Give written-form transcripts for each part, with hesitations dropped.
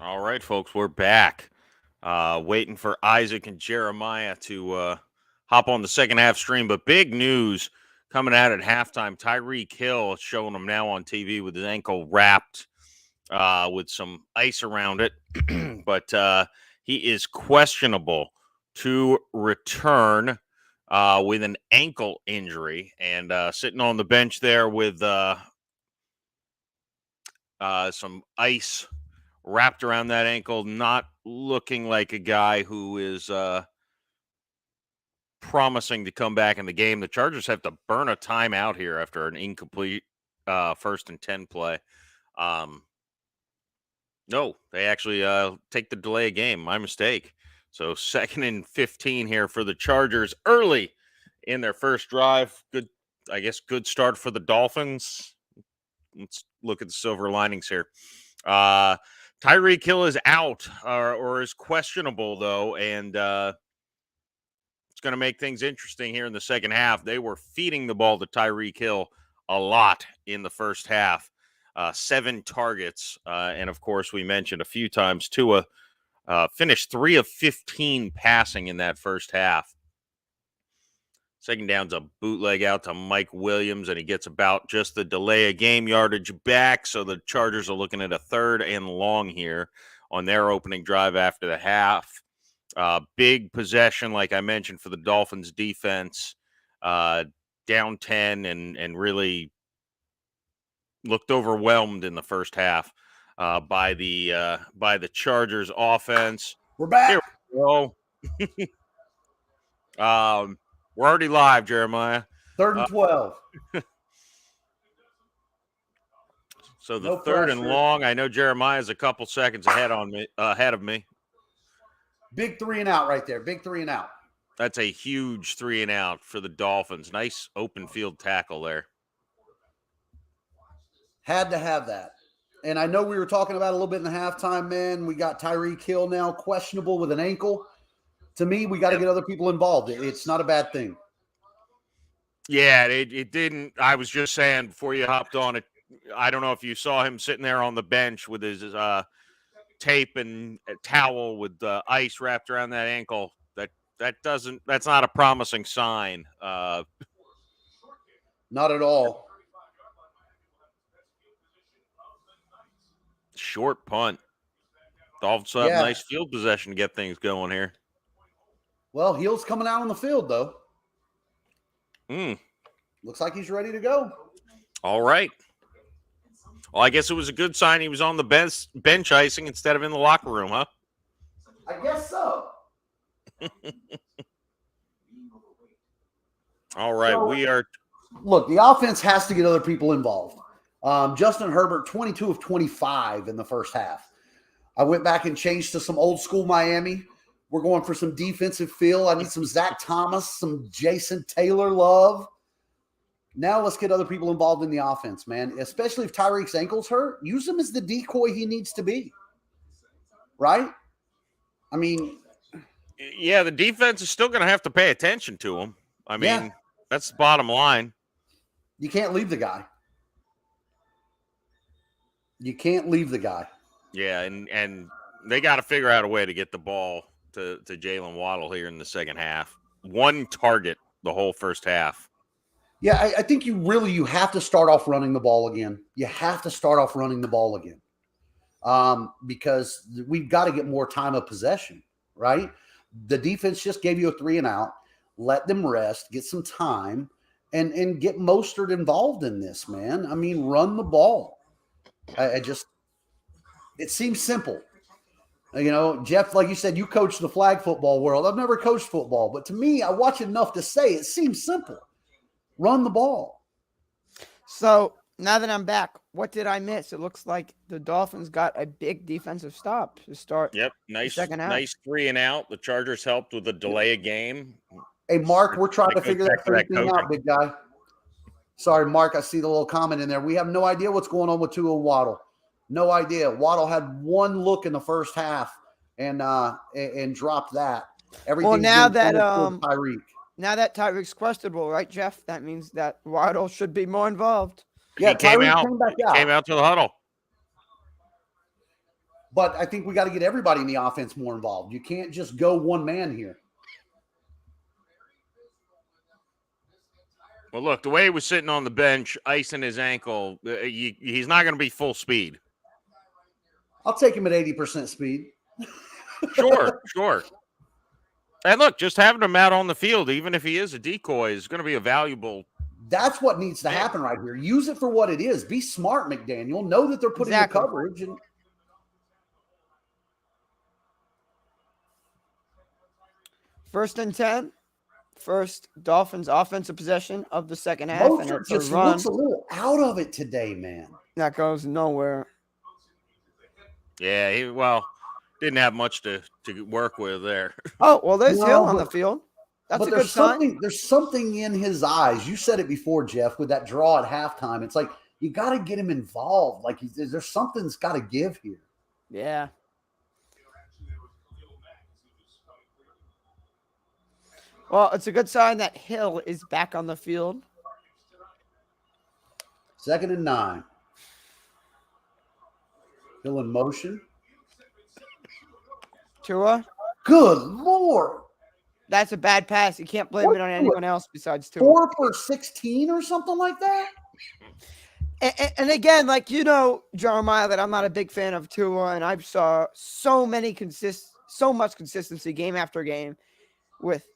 All right, folks, we're back. Waiting for Isaac and Jeremiah to hop on the second half stream. But big news coming out at halftime. Tyreek Hill showing him now on TV with his ankle wrapped with some ice around it. But he is questionable to return with an ankle injury and sitting on the bench there with some ice wrapped around that ankle, not looking like a guy who is promising to come back in the game. The Chargers have to burn a timeout here after an incomplete 1st and 10 play. No, they actually take the delay of game. My mistake. So 2nd and 15 here for the Chargers early in their first drive. Good, I guess, good start for the Dolphins. Let's look at the silver linings here. Tyreek Hill is out or is questionable, though, and it's going to make things interesting here in the second half. They were feeding the ball to Tyreek Hill a lot in the first half. 7 targets, and, of course, we mentioned a few times, Tua finished 3 of 15 passing in that first half. Second down's a bootleg out to Mike Williams, and he gets about just the delay of game yardage back. So the Chargers are looking at a 3rd and long here on their opening drive after the half. Big possession, like I mentioned, for the Dolphins defense. Down 10 and really looked overwhelmed in the first half by the Chargers offense. We're back. Here we go. We're already live, Jeremiah. 3rd and 12. So the third and long. I know Jeremiah's a couple seconds ahead of me. Big 3 and out right there. Big 3 and out. That's a huge 3 and out for the Dolphins. Nice open field tackle there. Had to have that. And I know we were talking about a little bit in the halftime, man. We got Tyreek Hill now questionable with an ankle. To me, we got to get other people involved. It's not a bad thing. Yeah, it didn't. I was just saying before you hopped on it, I don't know if you saw him sitting there on the bench with his tape and a towel with ice wrapped around that ankle. That's not a promising sign. Not at all. Short punt. Dolphins have nice field possession to get things going here. Well, Hill's coming out on the field, though. Looks like he's ready to go. All right. Well, I guess it was a good sign he was on the bench icing instead of in the locker room, huh? I guess so. All right, we are. Look, the offense has to get other people involved. Justin Herbert, 22 of 25 in the first half. I went back and changed to some old school Miami. We're going for some defensive feel. I need some Zach Thomas, some Jason Taylor love. Now let's get other people involved in the offense, man. Especially if Tyreek's ankle's hurt, use him as the decoy he needs to be. Right? I mean, yeah, the defense is still going to have to pay attention to him. I mean, that's the bottom line. You can't leave the guy. You can't leave the guy. Yeah, and they got to figure out a way to get the ball to Jalen Waddle here in the second half. 1 target the whole first half. Yeah, I think you have to start off running the ball again. You have to start off running the ball again because we've got to get more time of possession, right? The defense just gave you a 3 and out. Let them rest, get some time, and get Mostert involved in this, man. I mean, run the ball. It seems simple. You know, Jeff, like you said, you coach the flag football world. I've never coached football, but to me, I watch enough to say it seems simple. Run the ball. So now that I'm back, what did I miss? It looks like the Dolphins got a big defensive stop to start. Yep, nice 3 and out. The Chargers helped with a delay of game. Hey, Mark, we're trying to figure that thing out, big guy. Sorry, Mark, I see the little comment in there. We have no idea what's going on with Tua and Waddle. No idea. Waddle had 1 look in the first half and dropped that. Well, now that Tyreek's questionable, right, Jeff? That means that Waddle should be more involved. Yeah, he came out to the huddle. But I think we got to get everybody in the offense more involved. You can't just go one man here. Well, look, the way he was sitting on the bench, icing his ankle, he's not going to be full speed. I'll take him at 80% speed. Sure. And look, just having him out on the field, even if he is a decoy, is going to be a valuable. That's what needs to happen right here. Use it for what it is. Be smart, McDaniel. Know that they're putting the coverage. And First and 10. First Dolphins offensive possession of the second half. Mostert and it's just a run. looks a little out of it today, man. That goes nowhere. Yeah, didn't have much to work with there. Oh, well, there's Hill on the field. That's a good sign. There's something in his eyes. You said it before, Jeff, with that draw at halftime. It's like you got to get him involved. Like there's something's got to give here. Yeah. Well, it's a good sign that Hill is back on the field. 2nd and 9. Hill in motion. Tua. Good Lord. That's a bad pass. You can't blame it on anyone else besides Tua. 4 for 16 or something like that? And again, like, Jeremiah, that I'm not a big fan of Tua, and I saw so much consistency game after game with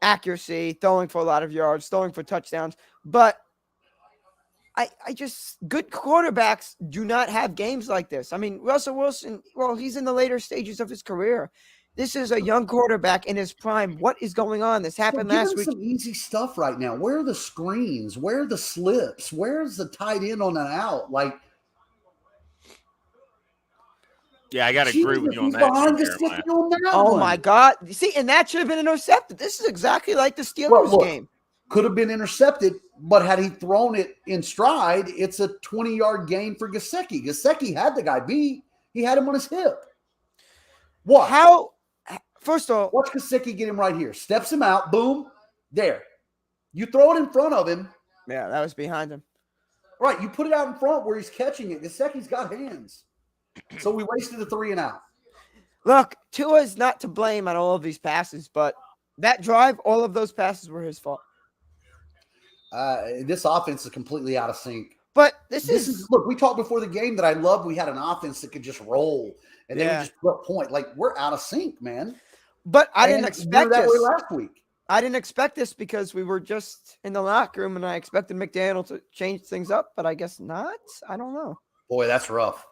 accuracy, throwing for a lot of yards, throwing for touchdowns. But I just, good quarterbacks do not have games like this. I mean, Russell Wilson, well, he's in the later stages of his career. This is a young quarterback in his prime. What is going on? This happened last week. Some easy stuff right now. Where are the screens? Where are the slips? Where's the tight end on an out? Like, yeah, I got to agree with you on that. Oh, my God. See, and that should have been intercepted. This is exactly like the Steelers game. Could have been intercepted, but had he thrown it in stride, it's a 20-yard gain for Gesicki. Gesicki had the guy beat. He had him on his hip. What? First of all, watch Gesicki get him right here. Steps him out. Boom. There. You throw it in front of him. Yeah, that was behind him. Right. You put it out in front where he's catching it. Gesicki's got hands. So we wasted the 3 and out. Look, Tua is not to blame on all of these passes, but that drive, all of those passes were his fault. This offense is completely out of sync. But this is look, we talked before the game that I loved. We had an offense that could just roll, and then we just put a point. Like, we're out of sync, man. But I didn't expect that this. way last week. I didn't expect this because we were just in the locker room, and I expected McDaniel to change things up, but I guess not. I don't know. Boy, that's rough.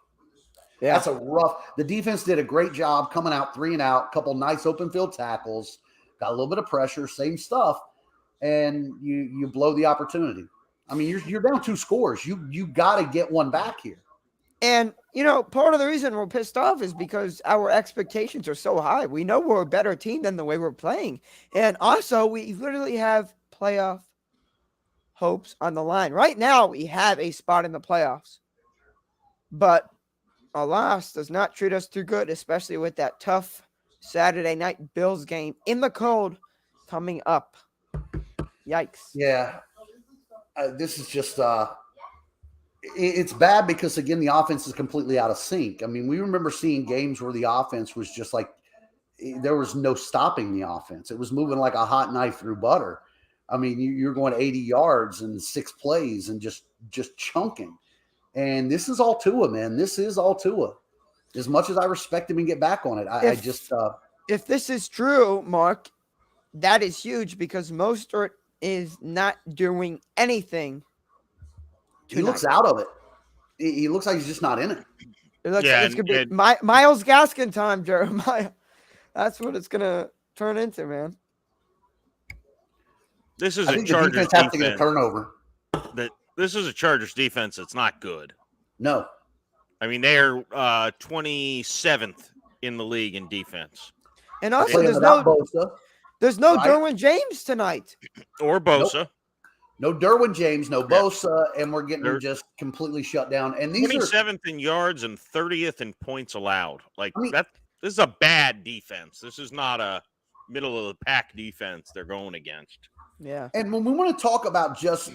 Yeah, that's a rough. The defense did a great job coming out 3 and out, couple nice open field tackles, got a little bit of pressure, same stuff, and you blow the opportunity. I mean, you're down 2 scores. You got to get one back here. And, part of the reason we're pissed off is because our expectations are so high. We know we're a better team than the way we're playing. And also, we literally have playoff hopes on the line. Right now, we have a spot in the playoffs. But a loss does not treat us too good, especially with that tough Saturday night Bills game in the cold coming up. Yikes. Yeah. This is just it's bad because, again, the offense is completely out of sync. I mean, we remember seeing games where the offense was just like there was no stopping the offense. It was moving like a hot knife through butter. I mean, you're going 80 yards in 6 plays and just chunking. And this is all Tua, man. This is all Tua. As much as I respect him and get back on it, if this is true, Mark, that is huge because Mostert is not doing anything. He looks out of it. He looks like he's just not in it. It looks like it's going to be Myles Gaskin time, Jeremiah. That's what it's going to turn into, man. This is I think the defense has to get a turnover. This is a Chargers defense that's not good. No. I mean, they're 27th in the league in defense. And also, there's no Derwin James tonight. Or Bosa. Nope. No Derwin James, no Bosa, and we're getting just completely shut down. And these 27th in yards and 30th in points allowed. This is a bad defense. This is not a middle of the pack defense they're going against. Yeah. And when we want to talk about just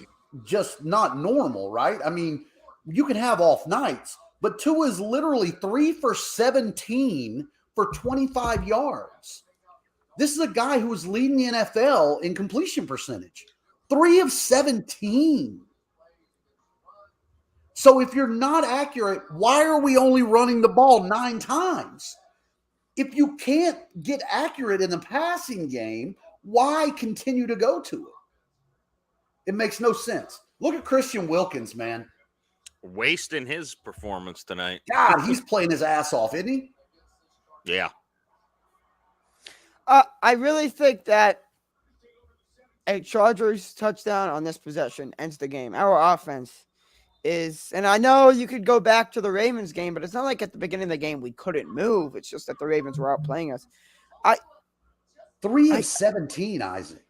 not normal, right? I mean, you can have off nights, but Tua is literally 3 for 17 for 25 yards. This is a guy who was leading the NFL in completion percentage. 3 of 17. So if you're not accurate, why are we only running the ball 9 times? If you can't get accurate in the passing game, why continue to go to it? It makes no sense. Look at Christian Wilkins, man. Wasting his performance tonight. God, he's playing his ass off, isn't he? Yeah. I really think that a Chargers touchdown on this possession ends the game. Our offense is, and I know you could go back to the Ravens game, but it's not like at the beginning of the game we couldn't move. It's just that the Ravens were outplaying us. 3 of 17, Isaac.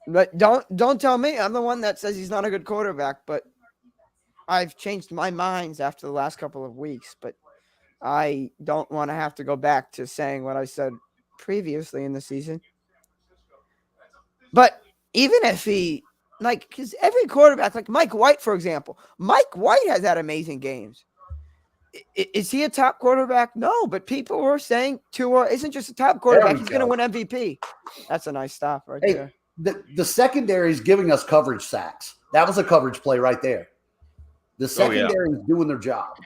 But don't tell me I'm the one that says he's not a good quarterback, but I've changed my minds after the last couple of weeks, but I don't want to have to go back to saying what I said previously in the season. But even if he, like, because every quarterback, like Mike White, for example, Mike White has had amazing games. Is he a top quarterback? No, but people were saying Tua isn't just a top quarterback. He's going to win MVP. That's a nice stop right there. The secondary is giving us coverage sacks. That was a coverage play right there. The secondary is doing their job.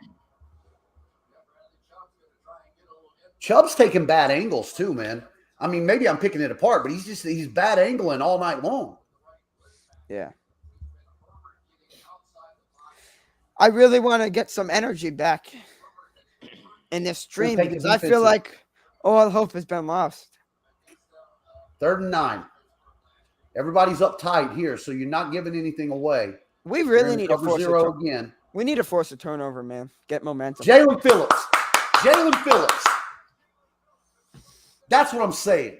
Chubb's taking bad angles too, man. I mean, maybe I'm picking it apart, but he's bad angling all night long. Yeah. I really want to get some energy back in this stream because I feel like all hope has been lost. 3rd and 9. Everybody's uptight here, so you're not giving anything away. We really need to force zero again. We need to force a turnover, man. Get momentum. Jalen Phillips. That's what I'm saying.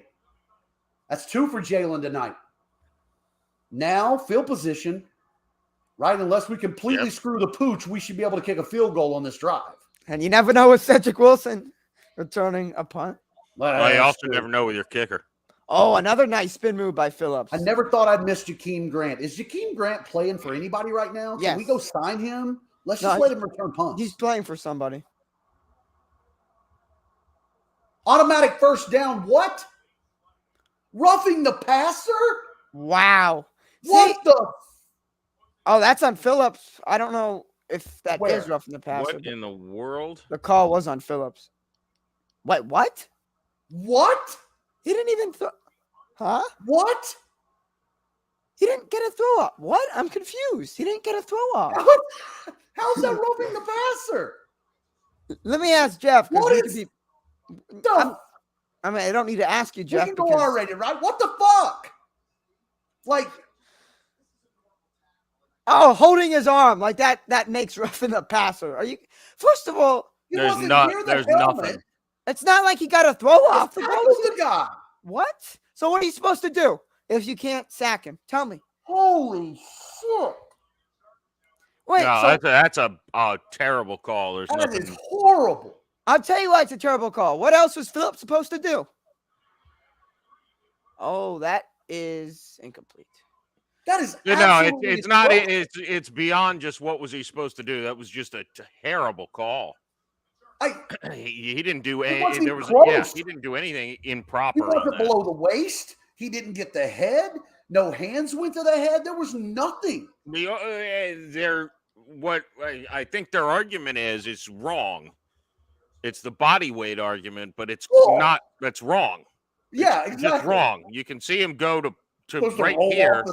That's 2 for Jalen tonight. Now, field position, right? Unless we completely screw the pooch, we should be able to kick a field goal on this drive. And you never know with Cedric Wilson returning a punt. Well, you also never know with your kicker. Oh, another nice spin move by Phillips. I never thought I'd miss Jakeem Grant. Is Jakeem Grant playing for anybody right now? Can we go sign him? Let's just let him return punts. He's playing for somebody. Automatic first down. What? Roughing the passer? Wow. What the? Oh, that's on Phillips. I don't know if that is roughing the passer. What in the world? The call was on Phillips. Wait, what? What? He didn't even throw. Huh? What? He didn't get a throw up. What? I'm confused. He didn't get a throw up. How's that roughing the passer? Let me ask Jeff. What is? I mean, I don't need to ask you, Jeff. We can go R-rated, right? What the fuck? Like, holding his arm like that makes roughing the passer. Are you? First of all, there's nothing. It's not like he got a throw off. The guy. What? So what are you supposed to do if you can't sack him? Tell me. Holy shit! Wait, no, that's a terrible call. There's nothing. That is horrible. I'll tell you why it's a terrible call. What else was Phillips supposed to do? Oh, that is incomplete. That is it's not. It's beyond just what was he supposed to do. That was just a terrible call. He didn't do anything. He didn't do anything improper. He wasn't below the waist. He didn't get the head. No hands went to the head. There was nothing. What I think their argument is wrong. It's the body weight argument, but it's not. That's wrong. Yeah, it's exactly. just wrong. You can see him go to right here,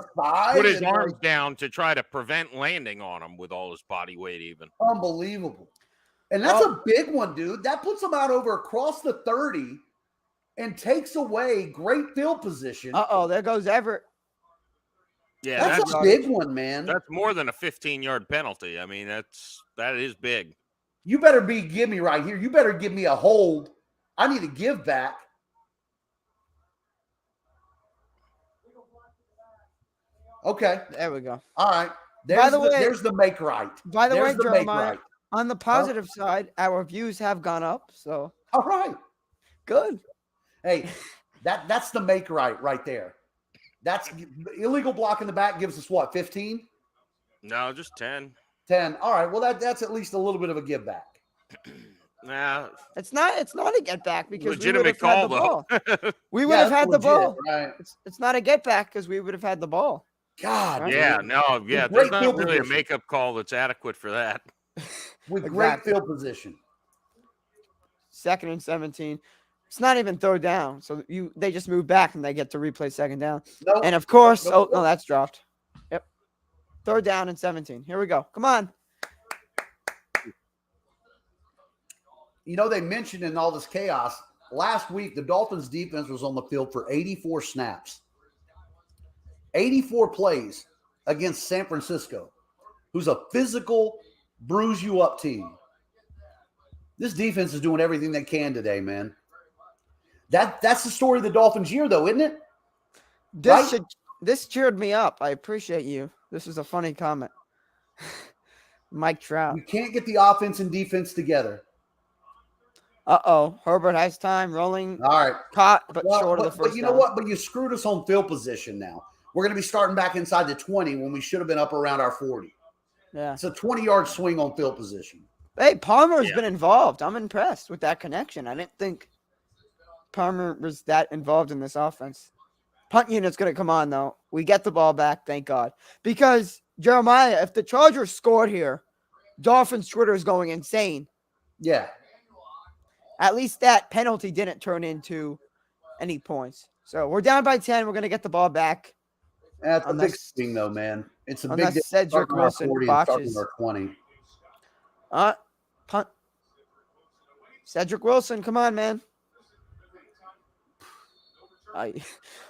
put his arms down to try to prevent landing on him with all his body weight. Even unbelievable. And that's a big one, dude. That puts him out over across the 30 and takes away great field position. There goes Everett. Yeah, that's a big one, man. That's more than a 15-yard penalty. I mean, that is big. You better give me right here. You better give me a hold. I need to give back. Okay. There we go. All right. There's the make right. By the way, Jeremiah, on the positive side, our views have gone up. So all right. Good. Hey, that's the make right there. That's illegal block in the back gives us what, 15? No, just 10. 10. All right. Well, that's at least a little bit of a give back. Nah, It's not a get back because we would legitimate have had the call ball. though. We would Yeah, have that's had the legit, ball. right? It's not a get back because we would have had the ball. God, Right? Yeah, dude. no, yeah. With There's great not field really a position. makeup call that's adequate for that. With Exactly. great field position. 2nd and 17. It's not even third down. So they just move back and they get to replay second down. Nope. And of course, Nope. no, that's dropped. Yep. 3rd down and 17. Here we go. Come on. They mentioned in all this chaos, last week the Dolphins defense was on the field for 84 snaps. 84 plays against San Francisco, who's a physical, bruise you up team. This defense is doing everything they can today, man. That's the story of the Dolphins year, though, isn't it? This cheered me up. I appreciate you. This is a funny comment. Mike Trout. You can't get the offense and defense together. Herbert has time rolling. All right. Caught, but short of the first But you know down. what? But you screwed us on field position now. We're going to be starting back inside the 20 when we should have been up around our 40. Yeah. It's a 20-yard swing on field position. Hey, Palmer's been involved. I'm impressed with that connection. I didn't think Palmer was that involved in this offense. Punt unit's going to come on, though. We get the ball back, thank God. Because, Jeremiah, if the Chargers scored here, Dolphins Twitter is going insane. Yeah. At least that penalty didn't turn into any points. So we're down by 10. We're going to get the ball back. That's a big thing, though, man. It's a big Unless Cedric Wilson botches. Our 20. Punt. Cedric Wilson, come on, man.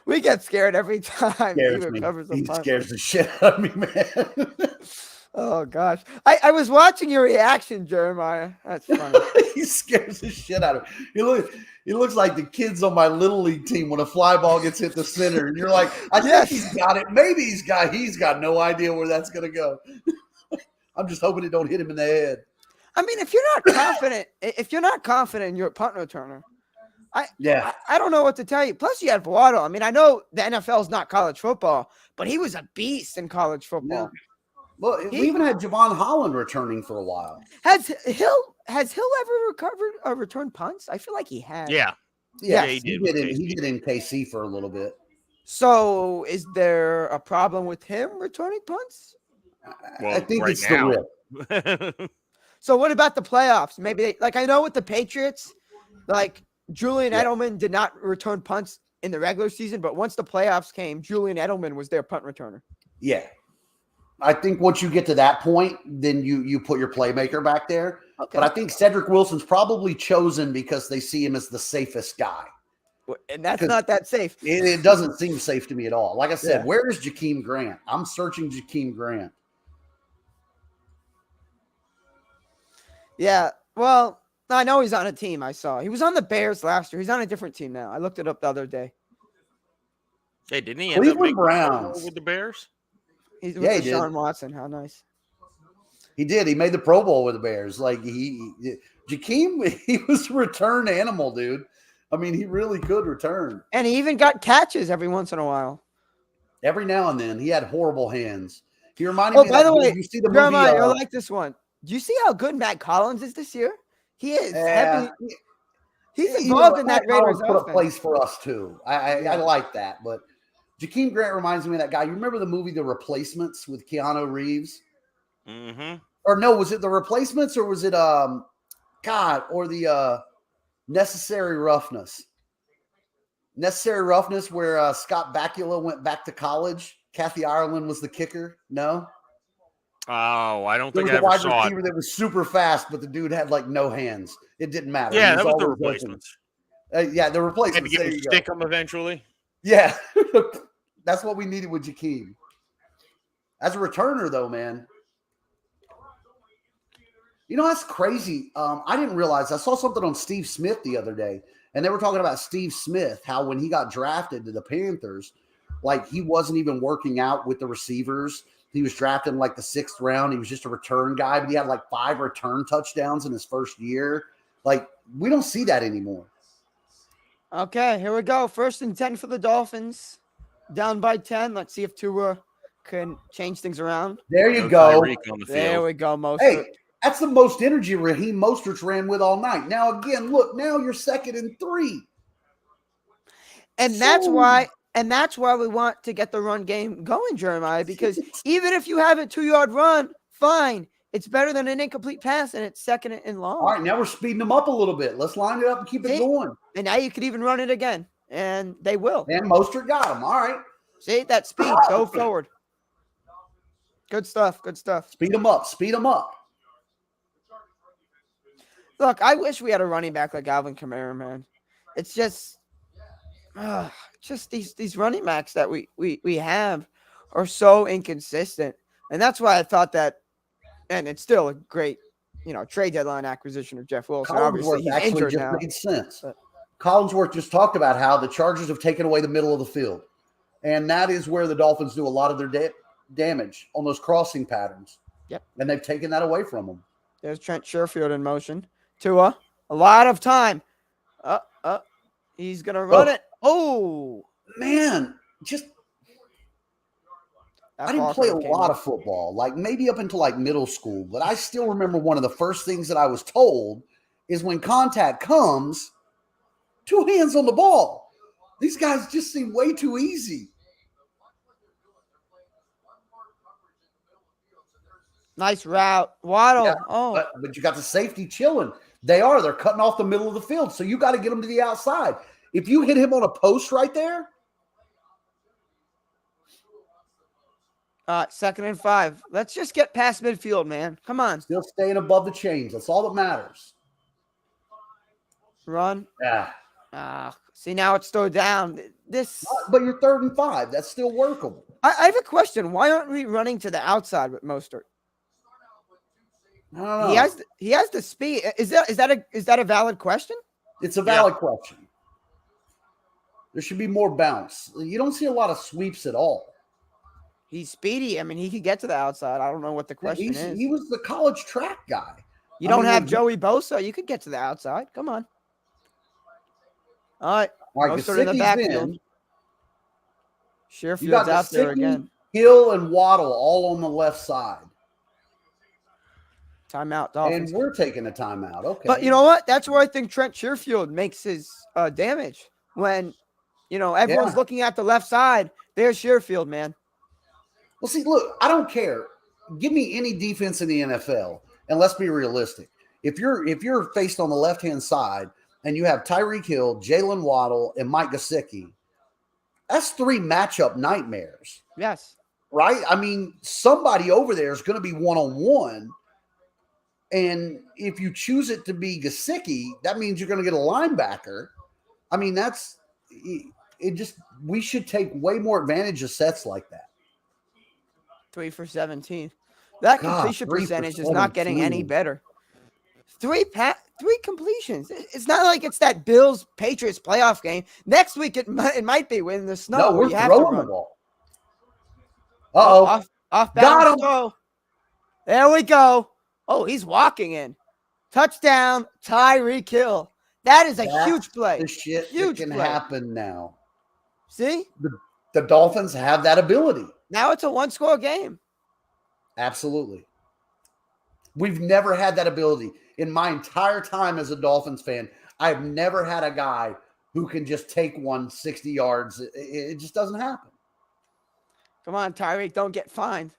We get scared every time he recovers a He punt. scares the shit out of me, man. Oh, gosh. I was watching your reaction, Jeremiah. That's funny. He scares the shit out of me. He looks like the kids on my little league team when a fly ball gets hit the center, and you're like, I think he's got it. Maybe he's got no idea where that's gonna go. I'm just hoping it don't hit him in the head. I mean, if you're not confident in your punt returner, I don't know what to tell you. Plus, you had Waddle. I mean, I know the NFL is not college football, but he was a beast in college football. Yeah. Well, we even had Javon Holland returning for a while. Has Hill ever returned punts? I feel like he has. Yeah. He did in KC for a little bit. So, is there a problem with him returning punts? Well, I think it's now. the rip. So, what about the playoffs? Maybe I know with the Patriots, Julian Edelman did not return punts in the regular season, but once the playoffs came, Julian Edelman was their punt returner. Yeah. I think once you get to that point, then you put your playmaker back there. Okay. But I think Cedric Wilson's probably chosen because they see him as the safest guy. And that's not that safe. It doesn't seem safe to me at all. Like I said, where is Jakeem Grant? I'm searching Jakeem Grant. Yeah. Well, I know he's on a team I saw. He was on the Bears last year. He's on a different team now. I looked it up the other day. Hey, didn't he end up Cleveland Browns with the Bears? He's with Deshaun Watson. How nice. He did. He made the Pro Bowl with the Bears. Jakeem, he was a return animal, dude. I mean, he really could return. And he even got catches every once in a while. Every now and then. He had horrible hands. He reminded me by the way, you see the Jeremiah, movie, I like this one. Do you see how good Matt Collins is this year? He is heavy. He's involved in that Raiders put a place for us, too. I like that, but Jakeem Grant reminds me of that guy. You remember the movie The Replacements with Keanu Reeves? Mm-hmm. Or no, was it The Replacements or was it the Necessary Roughness? Necessary Roughness where Scott Bakula went back to college. Kathy Ireland was the kicker. No? Oh, I don't think I ever saw it. There was a wide receiver that was super fast, but the dude had no hands. It didn't matter. Yeah, that was The Replacements. The Replacements. Had to get him to stick him eventually. Yeah. That's what we needed with Jakeem. As a returner, though, man. That's crazy. I didn't realize. I saw something on Steve Smith the other day, and they were talking about Steve Smith, how when he got drafted to the Panthers, he wasn't even working out with the receivers. He was drafted in the 6th round. He was just a return guy, but he had 5 return touchdowns in his first year. We don't see that anymore. Okay, here we go. 1st and 10 for the Dolphins. Down by 10. Let's see if Tua can change things around. There you No go. Tyreek on the There field. we go, Mostert. Hey, that's the most energy Raheem Mostert's ran with all night. Now, again, look, now you're 2nd and 3. And that's why we want to get the run game going, Jeremiah, because even if you have a 2-yard run, fine. It's better than an incomplete pass, and it's 2nd and long. All right, now we're speeding them up a little bit. Let's line it up and keep it going. And now you could even run it again, and they will. And Mostert got him. All right. See, that speed. Go forward. Good stuff. Good stuff. Speed them up. Speed them up. Look, I wish we had a running back like Alvin Kamara, man. It's just these running backs that we have are so inconsistent. And that's why I thought that, and it's still a great, trade deadline acquisition of Jeff Wilson. Obviously, he's injured now. Made sense. Collinsworth just talked about how the Chargers have taken away the middle of the field. And that is where the Dolphins do a lot of their damage on those crossing patterns. Yep. And they've taken that away from them. There's Trent Sherfield in motion. Tua, a lot of time. He's going to run it. Oh, man. I didn't play a lot of football, like maybe up until like middle school, but I still remember one of the first things that I was told is when contact comes, 2 hands on the ball. These guys just seem way too easy. Nice route. Waddle. Yeah, but you got the safety chilling. They're cutting off the middle of the field. So you got to get them to the outside. If you hit him on a post right there. 2nd and 5. Let's just get past midfield, man. Come on. Still staying above the chains. That's all that matters. Run. Yeah. See, now it's slowed down. But you're 3rd and 5. That's still workable. I have a question. Why aren't we running to the outside with Mostert? I don't know. He has the speed. Is that a valid question? It's a valid question. There should be more bounce. You don't see a lot of sweeps at all. He's speedy. I mean, he could get to the outside. I don't know what the question is. He was the college track guy. You don't have Joey Bosa. You could get to the outside. Come on. All right. Bosa in the backfield. Sherfield's out there again. Hill and Waddle all on the left side. Timeout, Dolphins. And we're taking a timeout. Okay. But you know what? That's where I think Trent Sherfield makes his damage. When, everyone's looking at the left side, there's Sherfield, man. Well, see, look, I don't care. Give me any defense in the NFL, and let's be realistic. If you're faced on the left-hand side and you have Tyreek Hill, Jalen Waddle, and Mike Gesicki, that's 3 matchup nightmares. Yes. Right? I mean, somebody over there is going to be one-on-one, and if you choose it to be Gesicki, that means you're going to get a linebacker. I mean, we should take way more advantage of sets like that. 3 for 17. That completion percentage is not getting any better. 3 completions. It's not like it's that Bills Patriots playoff game. Next week it might be when the snow. No, we're you have to throwing run. the ball. Off balance throw. There we go. Oh, he's walking in. Touchdown, Tyreek Hill. That is a huge play. The shit huge that can play. happen now. See? The Dolphins have that ability. Now it's a 1-score game. Absolutely. We've never had that ability. In my entire time as a Dolphins fan, I've never had a guy who can just take 60 yards. It just doesn't happen. Come on, Tyreek, don't get fined.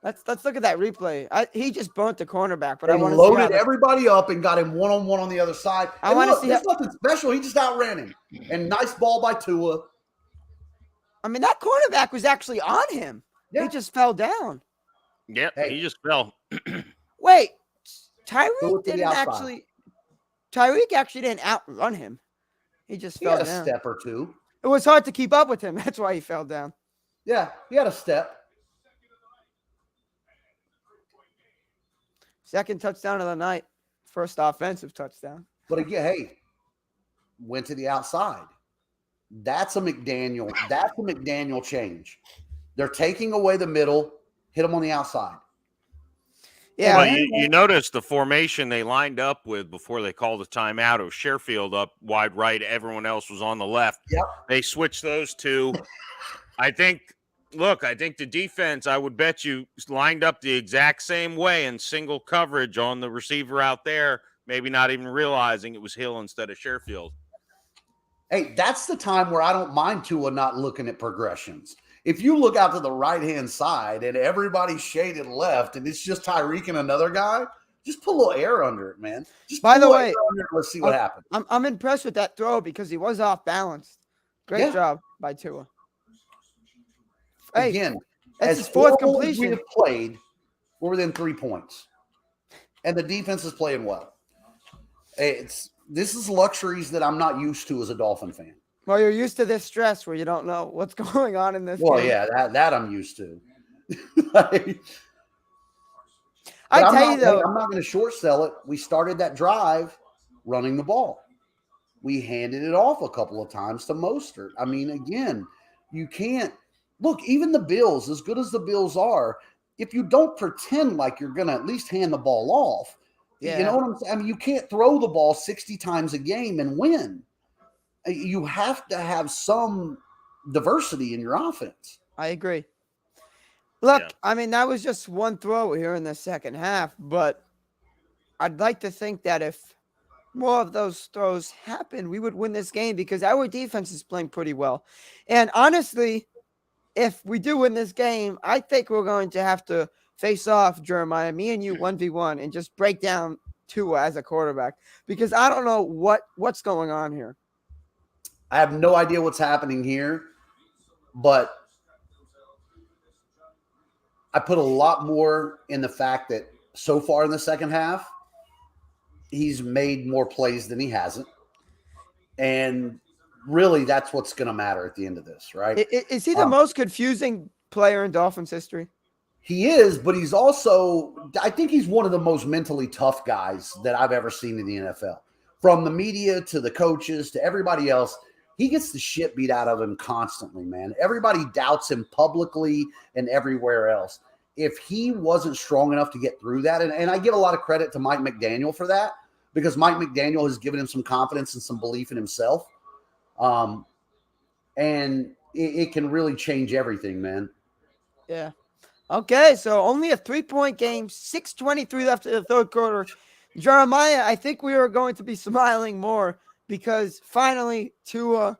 Let's look at that replay. He just burnt the cornerback, but I want to loaded everybody up and got him one-on-one on the other side. I want to see. There's nothing special. He just outran him. And nice ball by Tua. I mean, that cornerback was actually on him. Yeah. He just fell down. Yeah, he just fell. Wait, Tyreek actually didn't outrun him. He just fell down. He had a step or two. It was hard to keep up with him. That's why he fell down. Yeah, he had a step. Second touchdown of the night. First offensive touchdown. But again, went to the outside. That's a McDaniel change. They're taking away the middle, hit them on the outside. Yeah. Well, you notice the formation they lined up with before they called the timeout. It was Sherfield up wide right. Everyone else was on the left. Yep. They switched those two. I think Look, I think the defense, I would bet you, lined up the exact same way in single coverage on the receiver out there, maybe not even realizing it was Hill instead of Sherfield. Hey, that's the time where I don't mind Tua not looking at progressions. If you look out to the right-hand side and everybody's shaded left and it's just Tyreek and another guy, just put a little air under it, man. Just By the pull way, air under it. Let's see what happens. I'm impressed with that throw because he was off balance. Great job by Tua. Hey, again, that's as his fourth horrible as we completion. have played, we're within 3 points, and the defense is playing well. This is luxuries that I'm not used to as a Dolphin fan. Well, you're used to this stress where you don't know what's going on in this game. Well, yeah, that I'm used to. I tell you though, I'm not going to short sell it. We started that drive running the ball. We handed it off a couple of times to Mostert. I mean, again, you can't look, even the Bills, as good as the Bills are, if you don't pretend like you're going to at least hand the ball off, you know what I'm saying? I mean, you can't throw the ball 60 times a game and win. You have to have some diversity in your offense. I agree. Look, I mean, that was just one throw here in the second half, but I'd like to think that if more of those throws happen, we would win this game because our defense is playing pretty well. And honestly, if we do win this game, I think we're going to have to face off, Jeremiah, me and you 1v1 and just break down Tua as a quarterback because I don't know what's going on here. I have no idea what's happening here, but I put a lot more in the fact that so far in the second half, he's made more plays than he hasn't. And really, that's what's going to matter at the end of this, right? Is he the most confusing player in Dolphins history? He is, but he's also, I think he's one of the most mentally tough guys that I've ever seen in the NFL. From the media to the coaches to everybody else, he gets the shit beat out of him constantly, man. Everybody doubts him publicly and everywhere else. If he wasn't strong enough to get through that, and I give a lot of credit to Mike McDaniel for that, because Mike McDaniel has given him some confidence and some belief in himself. And it can really change everything, man. Yeah. Okay, so only a 3-point game, 6:23 left in the third quarter. Jeremiah, I think we are going to be smiling more because finally Tua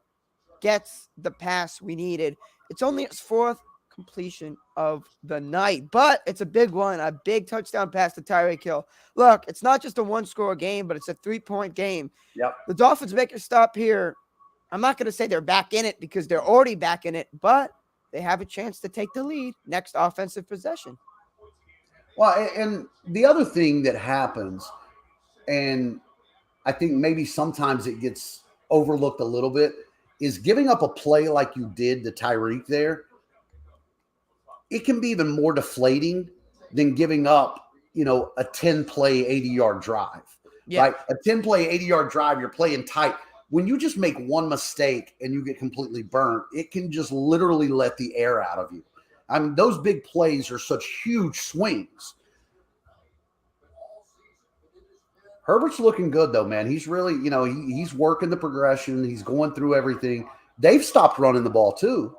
gets the pass we needed. It's only his fourth completion of the night, but it's a big one, a big touchdown pass to Tyreek Hill. Look, it's not just a one-score game, but it's a 3-point game. Yep. The Dolphins make a stop here. I'm not going to say they're back in it because they're already back in it, but they have a chance to take the lead next offensive possession. Well, and the other thing that happens, and I think maybe sometimes it gets overlooked a little bit, is giving up a play like you did to Tyreek there. It can be even more deflating than giving up, a 10-play, 80-yard drive. Yeah. Right? A 10-play, 80-yard drive, you're playing tight. When you just make one mistake and you get completely burnt, it can just literally let the air out of you. I mean, those big plays are such huge swings. Herbert's looking good, though, man. He's really, he's working the progression. He's going through everything. They've stopped running the ball, too.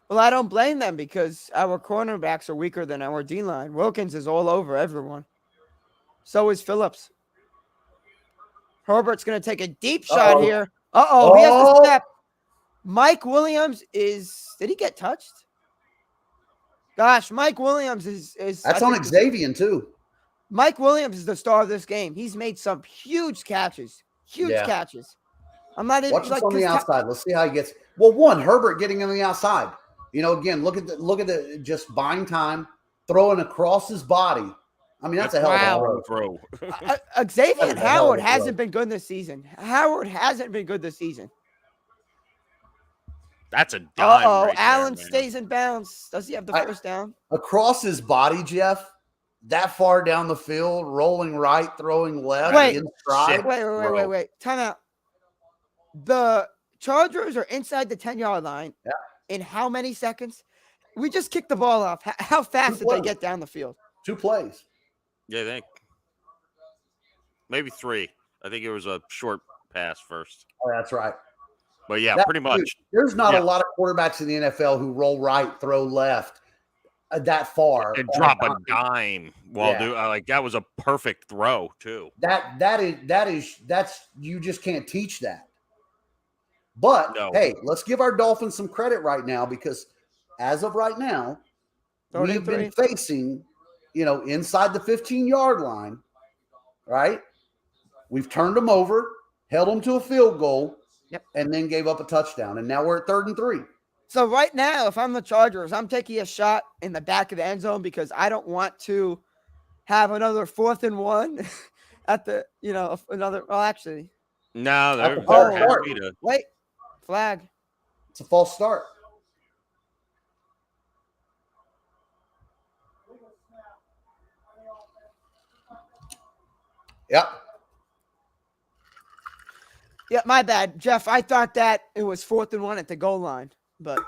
Well, I don't blame them because our cornerbacks are weaker than our D-line. Wilkins is all over everyone. So is Phillips. Herbert's going to take a deep shot here. He has to step. Mike Williams did he get touched? Gosh, Mike Williams is that's on Xavier, too. Mike Williams is the star of this game. He's made some huge catches. Catches. I'm not even watch this on the outside. Let's see how he gets. Well, Herbert getting on the outside. Again, look at the just buying time, throwing across his body. I mean, that's a hell of a throw. Xavier Howard hasn't been good this season. That's a dime. Allen stays in bounds. Does he have the first down? Across his body, Jeff, that far down the field, rolling right, throwing left, in stride. Wait. Time out. The Chargers are inside the 10-yard line. Yeah. In how many seconds? We just kicked the ball off. How fast did they get down the field? 2 plays. Yeah, I think. Maybe 3. I think it was a short pass first. Oh, that's right. But yeah, That- pretty dude, much. there's not Yeah. a lot of quarterbacks in the NFL who roll right, throw left that far And on drop a dime. dime while Yeah. like that was a perfect throw too. That's you just can't teach that. But No. hey, let's give our Dolphins some credit right now, because as of right now, we have been facing, inside the 15-yard line, right? We've turned them over, held them to a field goal, and then gave up a touchdown. And now we're at 3rd and 3. So right now, if I'm the Chargers, I'm taking a shot in the back of the end zone because I don't want to have another 4th and 1 at the, another. Well, actually, No, they're false happy to. wait, flag. It's a false start. Yep. Yeah, my bad, Jeff. I thought that it was 4th and 1 at the goal line, but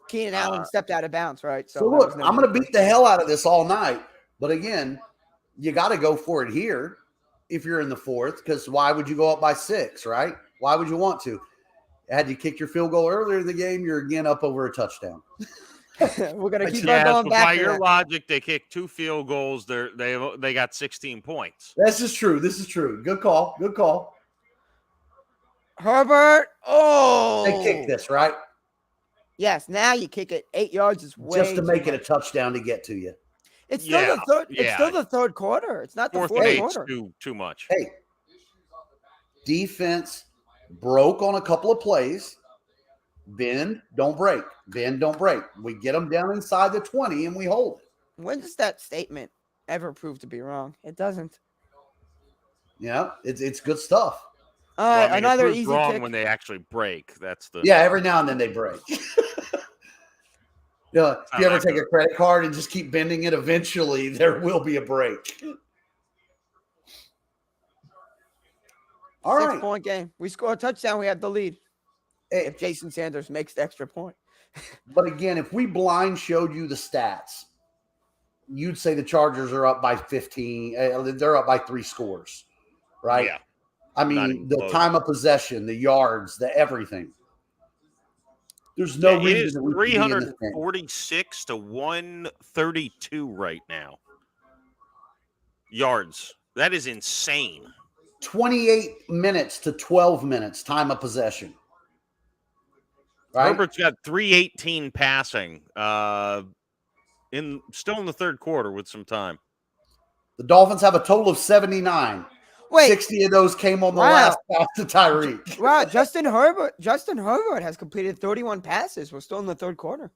Keenan Allen stepped out of bounds, right? So look, I'm going to beat the hell out of this all night. But again, you got to go for it here if you're in the 4th, because why would you go up by 6, right? Why would you want to? Had you kicked your field goal earlier in the game, you're again up over a touchdown. We're going to keep on going back. By your logic, they kicked 2 field goals. They got 16 points. This is true. Good call. Herbert. Oh, they kicked this, right? Yes. Now you kick it 8 yards is way just to make it a touchdown to get to you. It's still the third. It's still the 3rd quarter. It's not the 4th quarter. Too much. Hey, defense broke on a couple of plays. Bend, don't break. Bend, don't break. We get them down inside the 20 and we hold it. When does that statement ever prove to be wrong? It doesn't. Yeah, it's good stuff. All right, another easy wrong kick. When they actually break. That's the every now and then they break. If you ever take a credit card and just keep bending it, eventually there will be a break. All right. 6-point game. We score a touchdown. We have the lead. If Jason Sanders makes the extra point. But again, if we blind showed you the stats, you'd say the Chargers are up by 15. They're up by 3 scores, right? Yeah. I mean, the time of possession, the yards, the everything. There's no reason that we 346 to 132 right now. Yards. That is insane. 28 minutes to 12 minutes time of possession. Right? Herbert's got 318 passing. Still in the 3rd quarter with some time. The Dolphins have a total of 79. Wait, 60 of those came on the last pass to Tyreek. Wow, Justin Herbert has completed 31 passes. We're still in the 3rd quarter.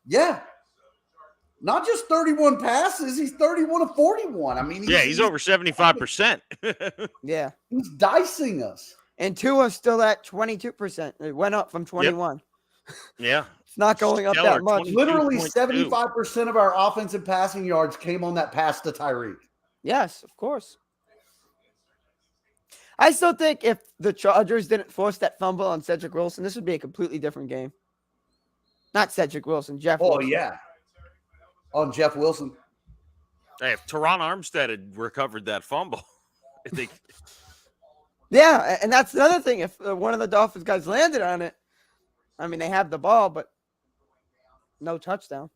Yeah. Not just 31 passes, he's 31 of 41. I mean, he's over 75%. Yeah. He's dicing us. And Tua's still at 22%. It went up from 21. Yeah. It's not going up that much. Literally 75% of our offensive passing yards came on that pass to Tyreek. Yes, of course. I still think if the Chargers didn't force that fumble on Cedric Wilson, this would be a completely different game. Not Cedric Wilson, Jeff Wilson. Oh, yeah. On Jeff Wilson. Hey, if Teron Armstead had recovered that fumble, I think. Yeah, and that's another thing. If one of the Dolphins guys landed on it, I mean, they have the ball, but no touchdown.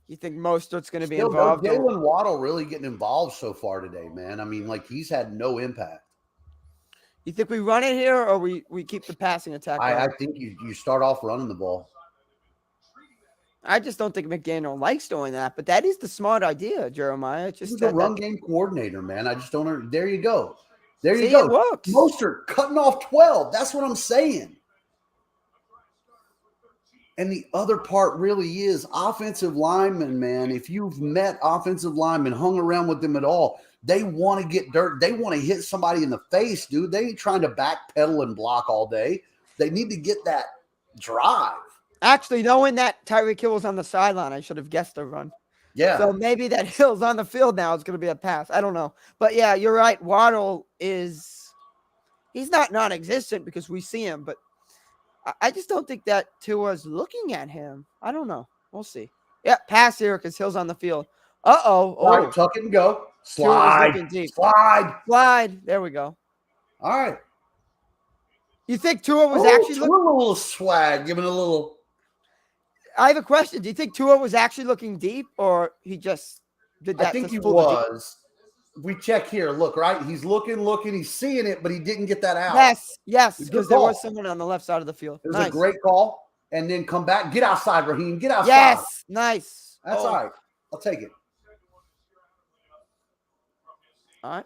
You think Mostert's going to be involved? Jalen Waddle really getting involved so far today, man. I mean, he's had no impact. You think we run it here or we keep the passing attack? I think you start off running the ball. I just don't think McDaniel likes doing that, but that is the smart idea, Jeremiah. It's just He's a run game coordinator, man. I just don't. There you go. There you go. It works. Mostert cutting off 12. That's what I'm saying. And the other part really is offensive linemen, man. If you've met offensive linemen, hung around with them at all, they want to get dirt. They want to hit somebody in the face, dude. They ain't trying to backpedal and block all day. They need to get that drive. Actually, knowing that Tyreek Hill was on the sideline, I should have guessed the run. Yeah. So maybe that Hill's on the field now. It's going to be a pass. I don't know. But, yeah, you're right. Waddle he's not non-existent because we see him, but I just don't think that Tua's looking at him. I don't know. We'll see. Yeah, pass here because Hill's on the field. Uh-oh. All right, Oh, tuck it and go. Tua's Slide. looking deep. Slide. Slide. There we go. All right. You think Tua was Oh, actually Tua a little swag, giving a little. I have a question. Do you think Tua was actually looking deep, or he just did that? I think to he fool the was. We check here. Look, right? He's looking. He's seeing it, but he didn't get that out. Yes, Good because there call. was someone on the left side of the field. It was Nice. a great call. And then come back. Get outside, Raheem. Get outside. Yes, nice. That's all right. I'll take it. All right.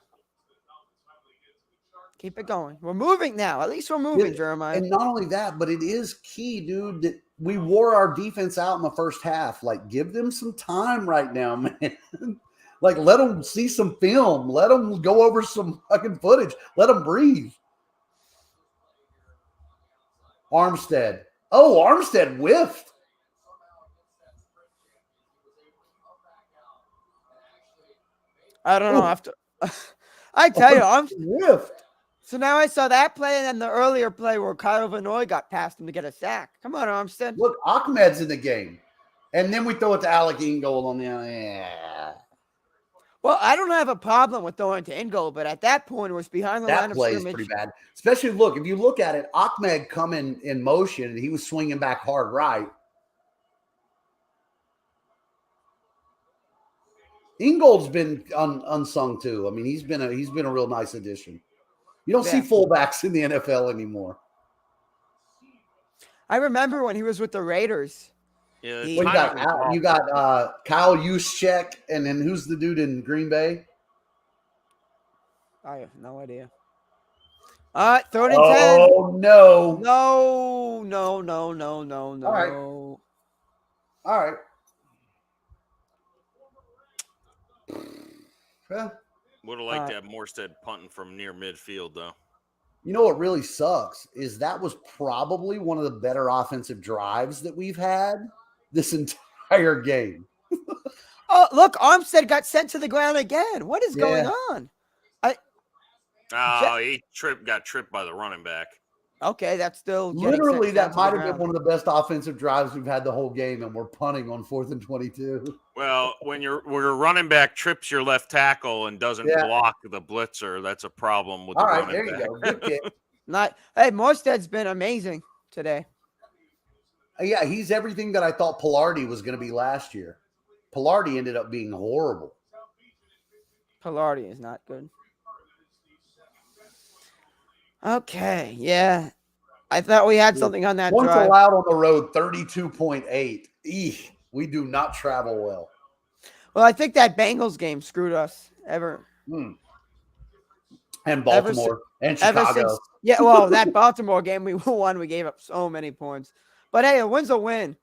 Keep it going. We're moving now. At least we're moving, Jeremiah. And not only that, but it is key, dude, that we wore our defense out in the first half. Like, give them some time right now, man. Like, let them see some film. Let them go over some fucking footage. Let them breathe. Armstead. Oh, Armstead whiffed. I don't know. I tell you, I'm whiffed. So now I saw that play and then the earlier play where Kyle Vanoy got past him to get a sack. Come on, Armstead. Look, Ahmed's in the game. And then we throw it to Alec Ingold on the yeah. Well, I don't have a problem with throwing to Ingold, but at that point it was behind the line That of play is scrimmage. pretty bad. Especially, look, if you look at it, Ahmed coming in motion and he was swinging back hard right. Ingold's been unsung too. I mean, he's been a real nice addition. You don't see fullbacks in the NFL anymore. I remember when he was with the Raiders. Yeah, you got Kyle Juszczyk, and then who's the dude in Green Bay? I have no idea. All right, 3rd and 10. Oh no! No. All right. All right. Yeah. Would have liked to have Morstead punting from near midfield, though. You know what really sucks is that was probably one of the better offensive drives that we've had this entire game. Oh, look, Armstead got sent to the ground again. What is going on? He got tripped by the running back. Okay, that's still literally that might have been one of the best offensive drives we've had the whole game, and we're punting on 4th and 22. Well, when your running back trips your left tackle and doesn't block the blitzer, that's a problem with the running back. All right, there you go. Good kick. Hey, Morstead's been amazing today. Yeah, he's everything that I thought Pilardi was going to be last year. Pilardi ended up being horrible. Pilardi is not good. Okay, yeah. I thought we had something on that Once drive. allowed on the road, 32.8. Eesh, we do not travel well. Well, I think that Bengals game screwed us ever. And Baltimore and Chicago. That Baltimore game we won, we gave up so many points. But hey, a win's a win.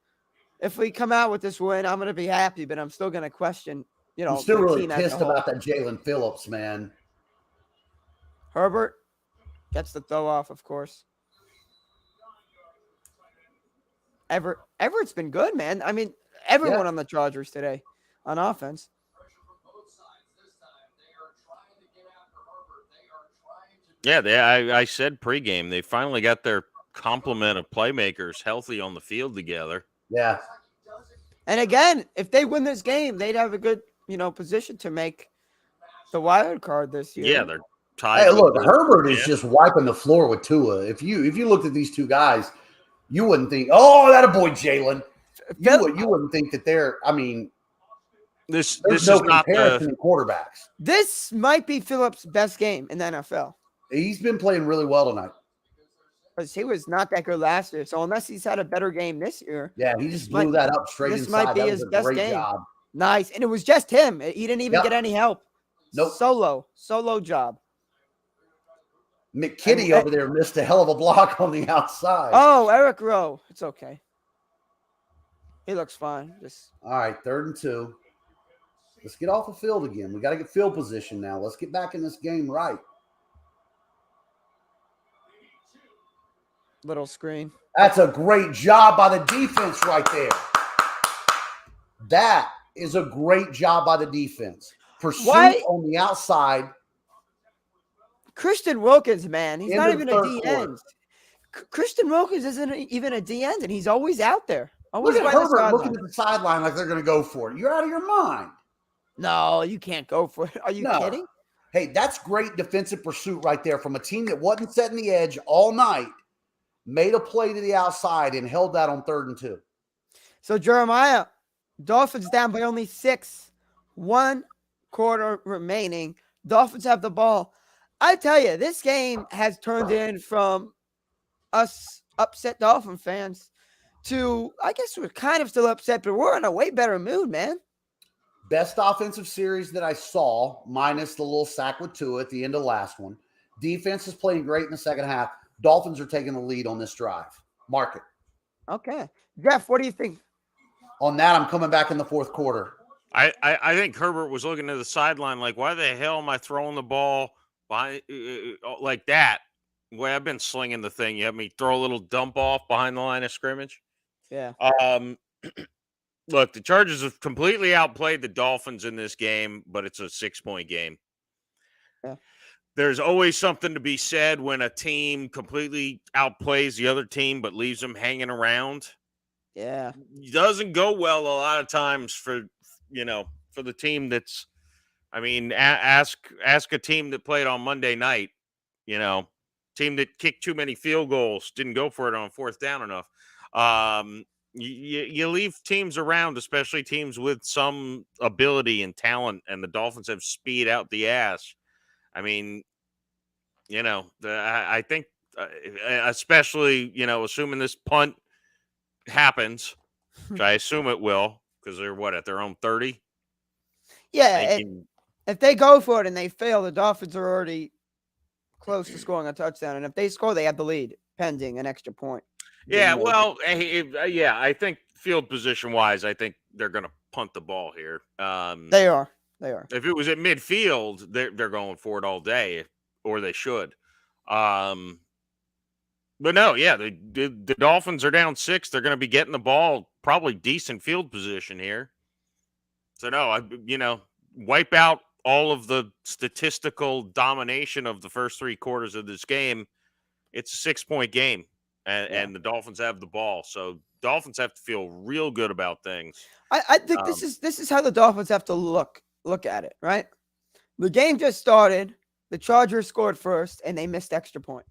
If we come out with this win, I'm going to be happy, but I'm still going to question, I'm still really pissed about that Jalen Phillips, man. Herbert gets the throw off, of course. Everett's been good, man. I mean, everyone on the Chargers today on offense. Yeah, I said pregame, they finally got their complement of playmakers healthy on the field together. Yeah. And again, if they win this game, they'd have a good, position to make the wild card this year. Yeah, they're tied. Hey, look, Herbert is just wiping the floor with Tua. If you looked at these two guys, you wouldn't think, oh, that a boy Jalen. You wouldn't think that they're. I mean, this is not comparison to quarterbacks. This might be Phillips' best game in the NFL. He's been playing really well tonight. Because he was not that good last year. So unless he's had a better game this year. Yeah, he just blew that up straight inside. This might be his best game. Job. Nice. And it was just him. He didn't even get any help. Nope. Solo job. McKinney over there missed a hell of a block on the outside. Oh, Eric Rowe. It's okay. He looks fine. All right, 3rd and 2. Let's get off the field again. We got to get field position now. Let's get back in this game right. Little screen. That's a great job by the defense right there. That is a great job by the defense. Pursuit on the outside. Christian Wilkins, man. He's not even a D end. Christian Wilkins isn't even a D end, and he's always out there. Always Look at by the Herbert looking sideline. at the sideline like they're going to go for it. You're out of your mind. No, you can't go for it. Are you No. kidding? Hey, that's great defensive pursuit right there from a team that wasn't setting the edge all night, made a play to the outside, and held that on 3rd and 2. So, Jeremiah, Dolphins down by only 6. 1 quarter remaining. Dolphins have the ball. I tell you, this game has turned in from us upset Dolphin fans to, I guess we're kind of still upset, but we're in a way better mood, man. Best offensive series that I saw, minus the little sack with Tua at the end of the last one. Defense is playing great in the second half. Dolphins are taking the lead on this drive. Mark it. Okay. Jeff, what do you think? On that, I'm coming back in the 4th quarter. I think Herbert was looking to the sideline like, why the hell am I throwing the ball like that? Way I've been slinging the thing. You have me throw a little dump off behind the line of scrimmage. Yeah. Look, the Chargers have completely outplayed the Dolphins in this game, but it's a 6-point game. Yeah. There's always something to be said when a team completely outplays the other team, but leaves them hanging around. Yeah. It doesn't go well a lot of times for the team that's, ask a team that played on Monday night, team that kicked too many field goals, didn't go for it on 4th down enough. You leave teams around, especially teams with some ability and talent, and the Dolphins have speed out the ass. I think, especially, assuming this punt happens, which I assume it will, because they're at their own 30? Yeah. If they go for it and they fail, the Dolphins are already close to scoring a touchdown. And if they score, they have the lead, pending an extra point. Yeah, well, I think field position-wise, I think they're going to punt the ball here. They are. If it was at midfield, they're going for it all day, or they should. But no, yeah, the Dolphins are down 6. They're going to be getting the ball, probably decent field position here. So no, wipe out all of the statistical domination of the first 3 quarters of this game. It's a 6-point game, and the Dolphins have the ball. So Dolphins have to feel real good about things. I think this is how the Dolphins have to look at it, right? The game just started. The Chargers scored first, and they missed extra point.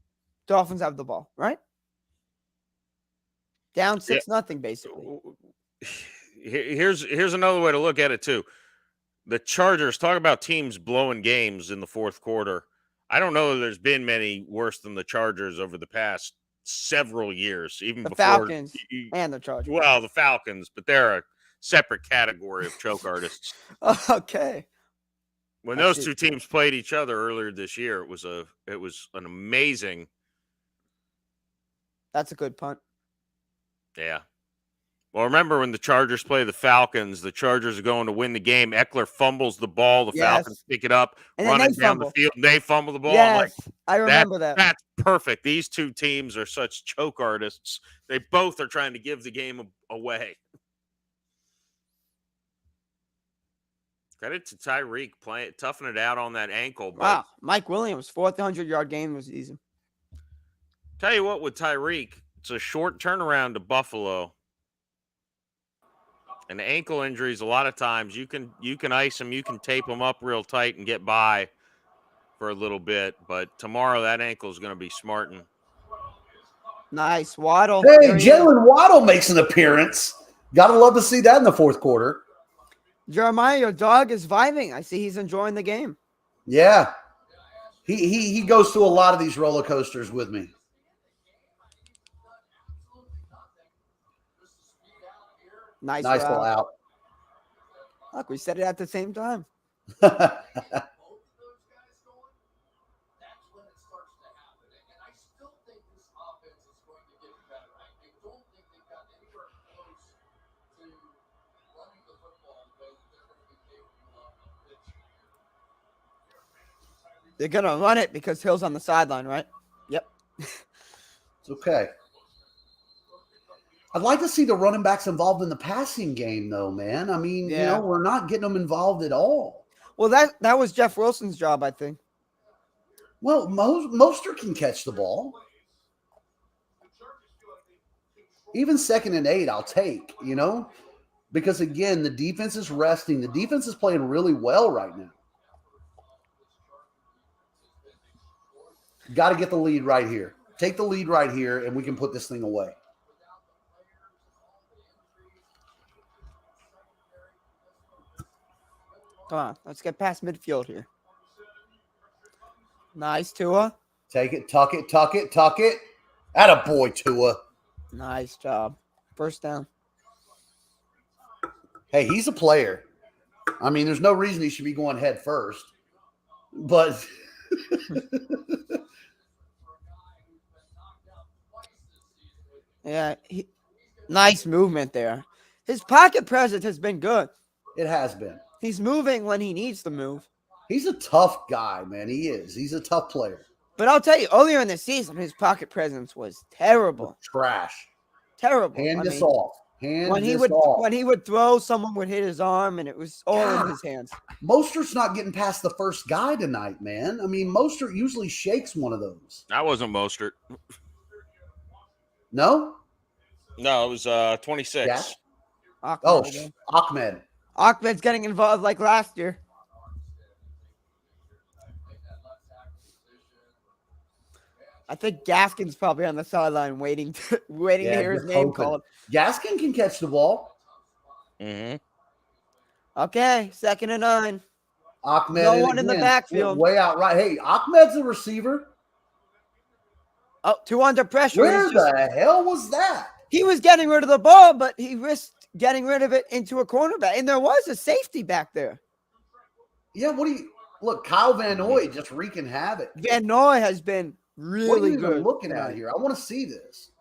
Dolphins have the ball, right? Down 6-0, basically. Here's another way to look at it too. The Chargers, talk about teams blowing games in the 4th quarter. I don't know that there's been many worse than the Chargers over the past several years, even before Falcons and the Chargers. Well, the Falcons, but they're a separate category of choke artists. Okay. When those two teams played each other earlier this year, it was an amazing. That's a good punt. Yeah. Well, remember when the Chargers play the Falcons, the Chargers are going to win the game. Eckler fumbles the ball. The Falcons pick it up, and running down the field, and they fumble the ball. Yes, I remember that. That's perfect. These two teams are such choke artists. They both are trying to give the game away. Credit to Tyreek toughing it out on that ankle. Wow. Mike Williams, 400-yard game was easy. Tell you what, with Tyreek, it's a short turnaround to Buffalo. And ankle injuries, a lot of times you can ice them, you can tape them up real tight and get by for a little bit. But tomorrow that ankle is going to be smarting. Nice. Waddle. Hey, Jalen Waddle makes an appearance. Gotta love to see that in the 4th quarter. Jeremiah, your dog is vibing. I see he's enjoying the game. Yeah. He goes through a lot of these roller coasters with me. Nice little out. Look, we said it at the same time. They're going to run it because Hill's on the sideline, right? Yep. It's okay. I'd like to see the running backs involved in the passing game, though, man. I mean, we're not getting them involved at all. Well, that was Jeff Wilson's job, I think. Well, Mostert can catch the ball. Even 2nd and 8, I'll take, because again, the defense is resting. The defense is playing really well right now. Got to get the lead right here. Take the lead right here, and we can put this thing away. Come on, let's get past midfield here. Nice, Tua. Take it, tuck it, tuck it, tuck it. Attaboy, Tua. Nice job. First down. Hey, he's a player. I mean, there's no reason he should be going head first. But yeah, nice movement there. His pocket presence has been good. It has been. He's moving when he needs to move. He's a tough guy, man. He is. He's a tough player. But I'll tell you, earlier in the season, his pocket presence was terrible. Trash. Terrible. Hand this off. When he would throw, someone would hit his arm, and it was all in his hands. Mostert's not getting past the first guy tonight, man. I mean, Mostert usually shakes one of those. That wasn't Mostert. No? No, it was 26. Yeah. Ahmed. Ahmed's getting involved like last year. I think Gaskin's probably on the sideline waiting to hear his name called. Gaskin can catch the ball. Mm-hmm. Okay, 2nd and 9. Ahmed. No one in the backfield. Way out right. Hey, Ahmed's a receiver. Oh, 2 under pressure. Where the hell was that? He was getting rid of the ball, but he risked getting rid of it into a cornerback. And there was a safety back there. Yeah, look, Kyle Van Noy just wreaking havoc. Van Noy has been really what are you good. Even looking at here? I want to see this.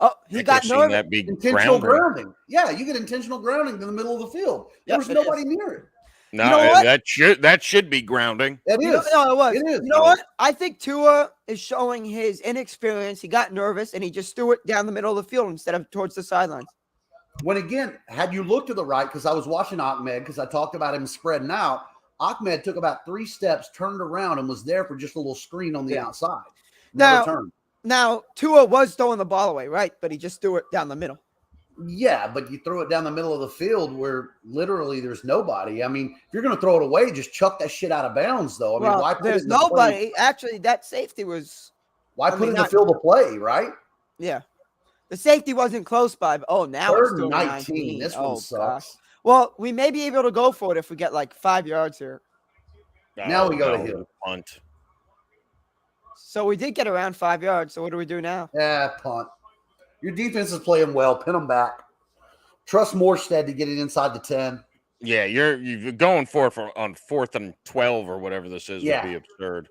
Oh, he got nervous. That big intentional grounding. Yeah, you get intentional grounding in the middle of the field. There was nobody near it. No, that should be grounding. It is. No, it was. It is. You know what? I think Tua is showing his inexperience. He got nervous, and he just threw it down the middle of the field instead of towards the sidelines. When again, had you looked to the right, because I was watching Ahmed, because I talked about him spreading out, Ahmed took about 3 steps, turned around, and was there for just a little screen on the outside. Now, Tua was throwing the ball away, right? But he just threw it down the middle. Yeah, but you throw it down the middle of the field where literally there's nobody. I mean, if you're going to throw it away, just chuck that shit out of bounds, though. I mean, why put there's it in the nobody. play? Actually, that safety was. Why put it in the field of play, right? Yeah. The safety wasn't close by. But, now 3rd it's still 19. This one sucks. Gosh. Well, we may be able to go for it if we get like 5 yards here. Now we go to Hill. Punt. So we did get around 5 yards. So what do we do now? Yeah, punt. Your defense is playing well. Pin them back. Trust Morstead to get it inside the 10. Yeah, you're going for it on 4th and 12 or whatever this is. Would be absurd.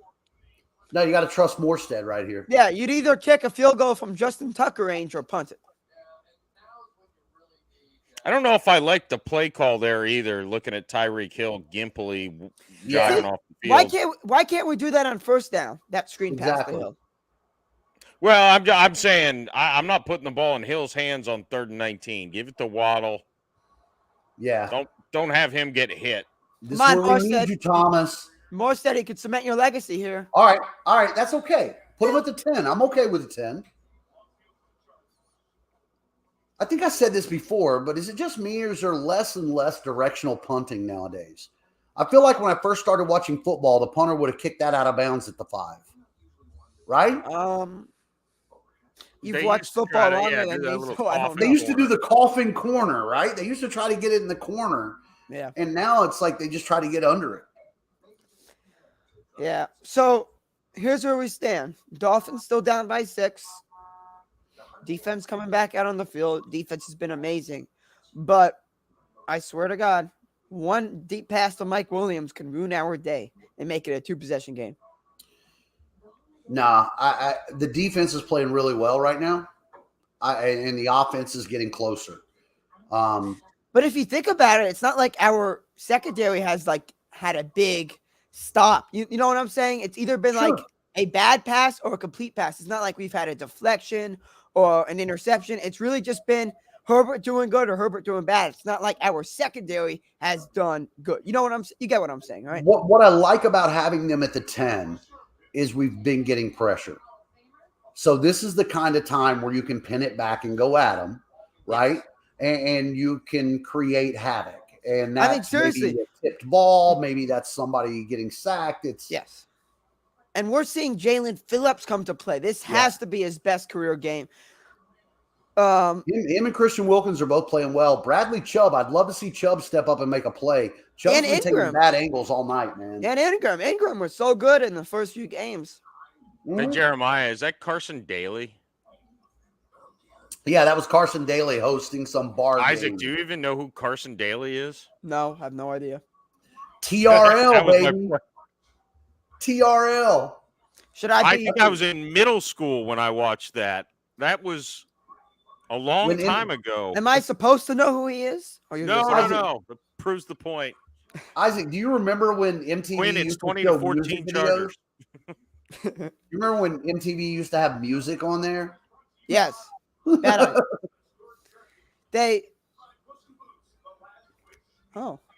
No, you got to trust Morstead right here. Yeah, you'd either kick a field goal from Justin Tucker range or punt it. I don't know if I like the play call there either. Looking at Tyreek Hill gimpily jogging off the field. Why can't we do that on 1st down? That screen pass to Hill. Well, I'm saying I'm not putting the ball in Hill's hands on 3rd and 19. Give it to Waddle. Yeah. Don't have him get hit. This is where we need you, Thomas. Morstead, he could cement your legacy here. All right. That's okay. Put him at the 10. I'm okay with the 10. I think I said this before, but is it just me or is there less and less directional punting nowadays? I feel like when I first started watching football, the punter would have kicked that out of bounds at the 5. Right? You've watched football longer than me, so I don't know. They used to do the coughing corner, right? They used to try to get it in the corner. Yeah. And now it's like they just try to get under it. Yeah. So here's where we stand. Dolphins still down by 6. Defense coming back out on the field. Defense has been amazing. But I swear to God, one deep pass to Mike Williams can ruin our day and make it a 2-possession game. Nah, the defense is playing really well right now, and the offense is getting closer. But if you think about it, it's not like our secondary has had a big stop. You know what I'm saying? It's either been like a bad pass or a complete pass. It's not like we've had a deflection or an interception. It's really just been Herbert doing good or Herbert doing bad. It's not like our secondary has done good. You know what you get what I'm saying, right? What I like about having them at the 10 is we've been getting pressure. So this is the kind of time where you can pin it back and go at them, right? And you can create havoc. And that's seriously, maybe a tipped ball. Maybe that's somebody getting sacked. Yes. And we're seeing Jalen Phillips come to play. This has to be his best career game. Him and Christian Wilkins are both playing well. Bradley Chubb, I'd love to see Chubb step up and make a play. Chubb's been taking bad angles all night, man. And Ingram was so good in the first few games. Hey, Jeremiah, is that Carson Daly? Yeah, that was Carson Daly hosting some bar Isaac, game. do you even know who Carson Daly is? No, I have no idea. TRL, baby. TRL. I think I was in middle school when I watched that. That was a long time ago. Am I supposed to know who he is? No. That proves the point. Isaac, do you remember when MTV it's 20 to 14 Chargers. You remember when MTV used to have music on there? Yes.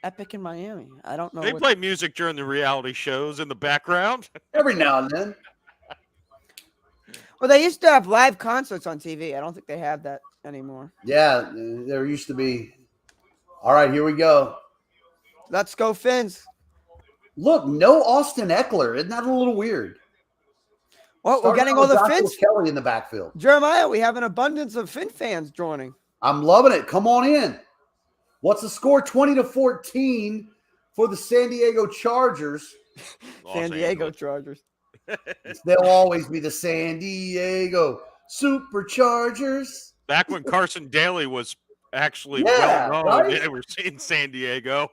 Epic in Miami. I don't know. They play music during the reality shows in the background. Every now and then. Well, they used to have live concerts on TV. I don't think they have that anymore. Yeah, there used to be. All right, here we go. Let's go, Fins. Look, no Austin Eckler. Isn't that a little weird? Well, we're getting all the Fins. Kelly in the backfield. Jeremiah, we have an abundance of Fin fans joining. I'm loving it. Come on in. What's the score? 20-14 for the San Diego Chargers. San Diego Chargers. They'll always be the San Diego Superchargers. Back when Carson Daly was actually well known, right? They were in San Diego.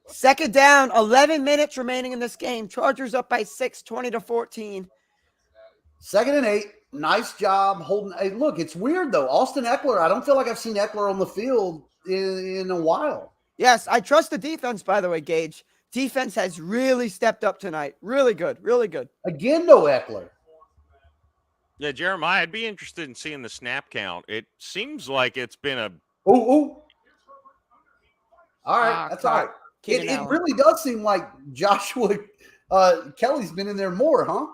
Second down, 11 minutes remaining in this game. Chargers up by 6, 20-14. 2nd and 8. Nice job holding. Hey, look, it's weird though. Austin Eckler, I don't feel like I've seen Eckler on the field in a while. Yes, I trust the defense, by the way, Gage. Defense has really stepped up tonight. Really good. Really good. Again, no Eckler. Yeah, Jeremiah, I'd be interested in seeing the snap count. It seems like it's been a... All right, that's all right. It really does seem like Joshua Kelly's been in there more, huh?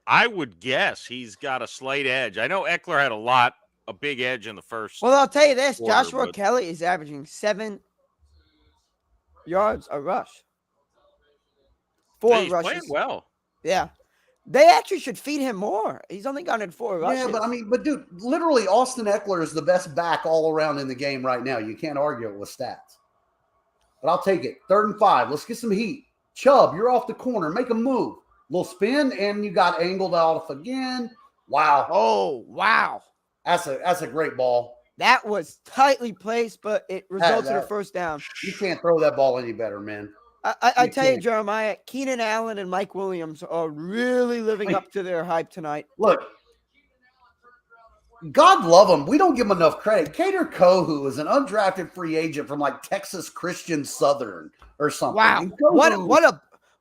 I would guess he's got a slight edge. I know Eckler had a big edge in the first. Well, I'll tell you this. Joshua Kelly is averaging 7 yards a rush. 4 he's rushes. Playing well. Yeah. They actually should feed him more. He's only gotten 4 rushes. Yeah, but dude, literally Austin Eckler is the best back all around in the game right now. You can't argue it with stats. But I'll take it. 3rd and 5. Let's get some heat. Chubb, you're off the corner. Make a move. Little spin, and you got angled off again. Wow. Oh, wow. That's a great ball. That was tightly placed, but it results in a first down. You can't throw that ball any better, man. I tell you, Jeremiah, Keenan Allen and Mike Williams are really living up to their hype tonight. Look, God love them. We don't give them enough credit. Kader Kohu is an undrafted free agent from like Texas Christian Southern or something. Wow.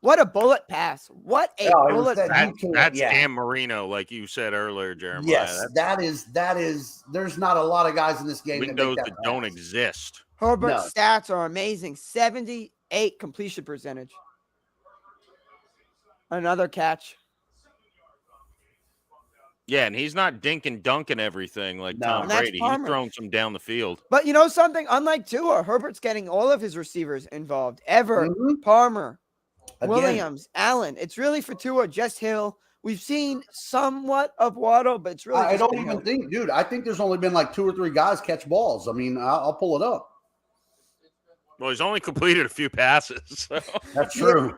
What a bullet pass. What a bullet pass. That's Dan Marino, like you said earlier, Jeremiah. Yes, that is there's not a lot of guys in this game windows that don't exist. Herbert's stats are amazing. 78 completion percentage. Another catch. Yeah, and he's not dinking dunking everything like Tom Brady. He's throwing some down the field. But you know something? Unlike Tua, Herbert's getting all of his receivers involved. Everett, Palmer, Williams, Allen. It's really for Tua, just Hill. We've seen somewhat of Waddle, but it's really. I don't even think, dude. I think there's only been like 2 or 3 guys catch balls. I mean, I'll pull it up. Well, he's only completed a few passes. So. That's true.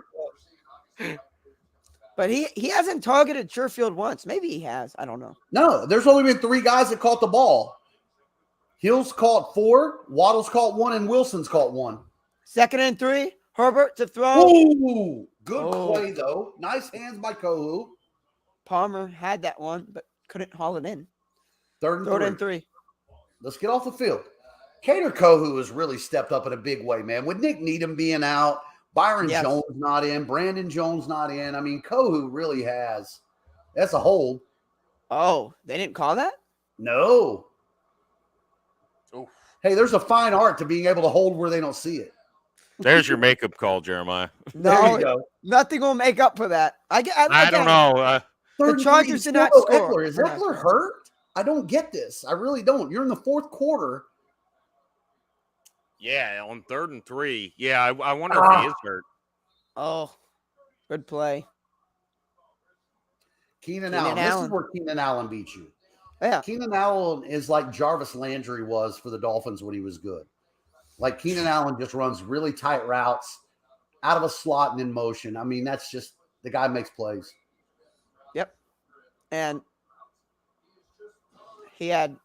But he hasn't targeted Sherfield once. Maybe he has. I don't know. No, there's only been 3 guys that caught the ball. Hill's caught 4, Waddle's caught 1, and Wilson's caught 1. 2nd and 3. Herbert to throw. Ooh, good play, though. Nice hands by Kohu. Palmer had that one, but couldn't haul it in. 3rd and 3. Let's get off the field. Kader Kohu has really stepped up in a big way, man. With Nick Needham being out, Byron Jones not in, Brandon Jones not in. I mean, Kohu really has. That's a hold. Oh, they didn't call that? No. Oof. Hey, there's a fine art to being able to hold where they don't see it. There's your makeup call, Jeremiah. No, nothing will make up for that. I don't know. The 33 Chargers and did not still no score. Eckler. Is Eckler hurt? I don't get this. I really don't. You're in the fourth quarter. Yeah, on 3rd and 3. Yeah, I wonder if he is hurt. Oh, good play. Keenan Keenan Allen. This is Allen. where Keenan Allen beats you. Yeah. Keenan Allen is like Jarvis Landry was for the Dolphins when he was good. Like Keenan Allen just runs really tight routes out of a slot and in motion. I mean, that's just the guy makes plays. Yep. And he had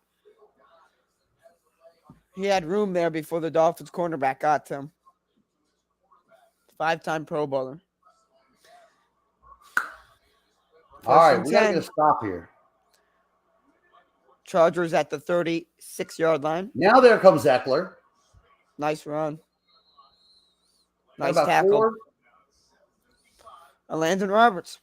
room there before the Dolphins cornerback got to him. 5-time Pro Bowler. All right, we got to get a stop here. Chargers at the 36-yard line. Now there comes Eckler. Nice run. Nice tackle. Landon Roberts.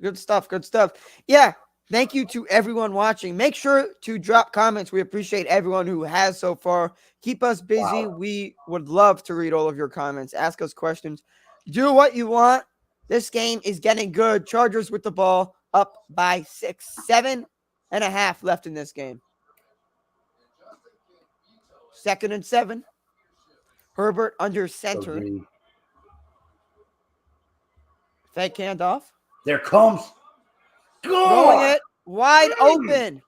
Good stuff. Good stuff. Yeah. Thank you to everyone watching. Make sure to drop comments. We appreciate everyone who has so far. Keep us busy. Wow. We would love to read all of your comments. Ask us questions. Do what you want. This game is getting good. Chargers with the ball up by 6. 7.5 left in this game. 2nd and 7. Herbert under center. Fake handoff. There comes. Throwing it wide open.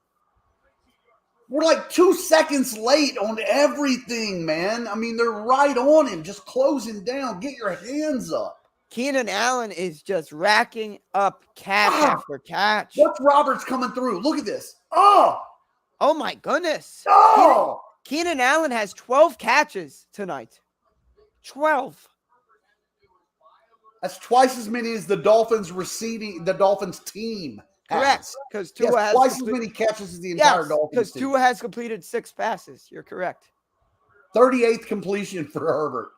We're like 2 seconds late on everything, man. I mean, they're right on him, just closing down. Get your hands up. Keenan Allen is just racking up catch after catch. What's Roberts coming through? Look at this. Oh my goodness. Oh! Keenan Allen has 12 catches tonight. 12. That's twice as many as the Dolphins team has. Correct. Because Tua has twice as many catches as the entire Dolphins because team. Tua has completed 6 passes. You're correct. 38th completion for Herbert.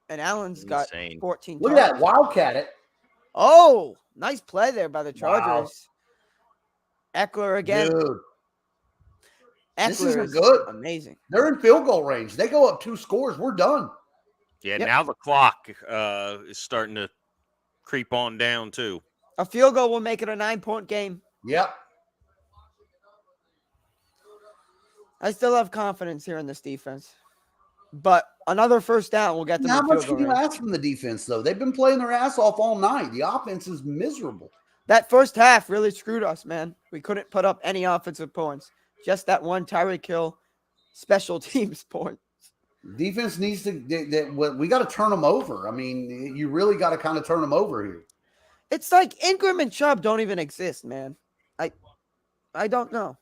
And Allen's got 14 Look at that. Wildcat it. Oh, nice play there by the Chargers. Wow. Eckler again. Dude. This is good. Amazing. They're in field goal range. They go up 2 scores. We're done. Yeah, now the clock is starting to creep on down, too. A field goal will make it a 9-point game. Yep. I still have confidence here in this defense. But another first down will get them. How much can you ask from the defense, though? They've been playing their ass off all night. The offense is miserable. That first half really screwed us, man. We couldn't put up any offensive points. Just that one Tyreek Hill special teams point. Defense needs to we got to turn them over. I mean, you really got to kind of turn them over here. It's like Ingram and Chubb don't even exist, man. I don't know.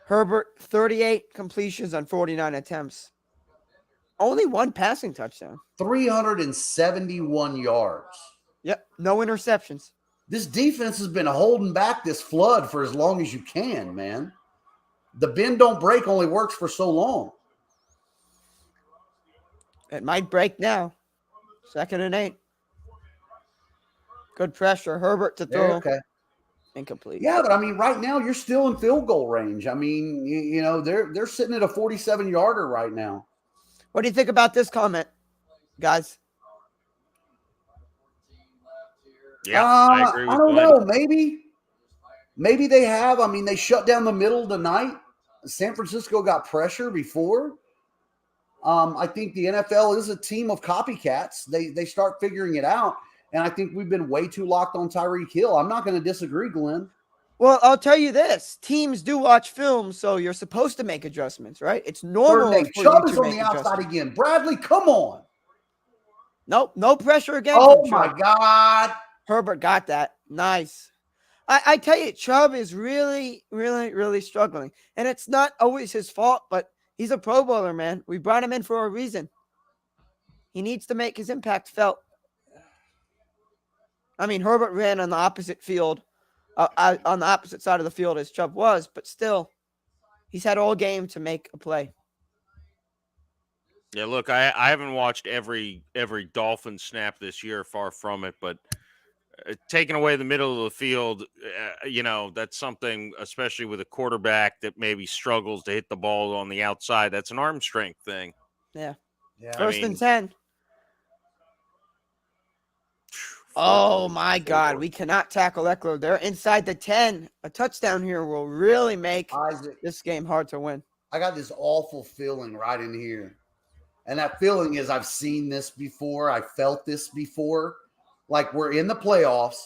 Herbert, 38 completions on 49 attempts. Only 1 passing touchdown. 371 yards. Yep, no interceptions. This defense has been holding back this flood for as long as you can, man. The bend don't break only works for so long. It might break now. 2nd and 8. Good pressure. Herbert to throw. Okay. Incomplete. Yeah, but I mean, right now you're still in field goal range. I mean, you know, they're sitting at a 47-yarder right now. What do you think about this comment, guys? Yeah, I agree with I don't Glenn. know. Maybe they have. I mean, they shut down the middle tonight. San Francisco got pressure before. I think the NFL is a team of copycats. They start figuring it out. And I think we've been way too locked on Tyreek Hill. I'm not going to disagree, Glenn. Well, I'll tell you this. Teams do watch film, so you're supposed to make adjustments, right? It's normal. Chubb is on the outside again. Bradley, come on. Nope, no pressure again. Oh, my God. Herbert got that. Nice. I tell you, Chubb is really, really, really struggling. And it's not always his fault, but he's a Pro Bowler, man. We brought him in for a reason. He needs to make his impact felt. I mean, Herbert ran on the opposite field, on the opposite side of the field as Chubb was, but still, he's had all game to make a play. Yeah, look, I haven't watched every Dolphin snap this year, far from it, but taking away the middle of the field, you know, that's something, especially with a quarterback that maybe struggles to hit the ball on the outside. That's an arm strength thing. Yeah. Yeah. First and 10. Oh, my God. We cannot tackle Eckler. They're inside the 10. A touchdown here will really make Isaac, this game hard to win. I got this awful feeling right in here. And that feeling is I've seen this before. I felt this before. Like we're in the playoffs,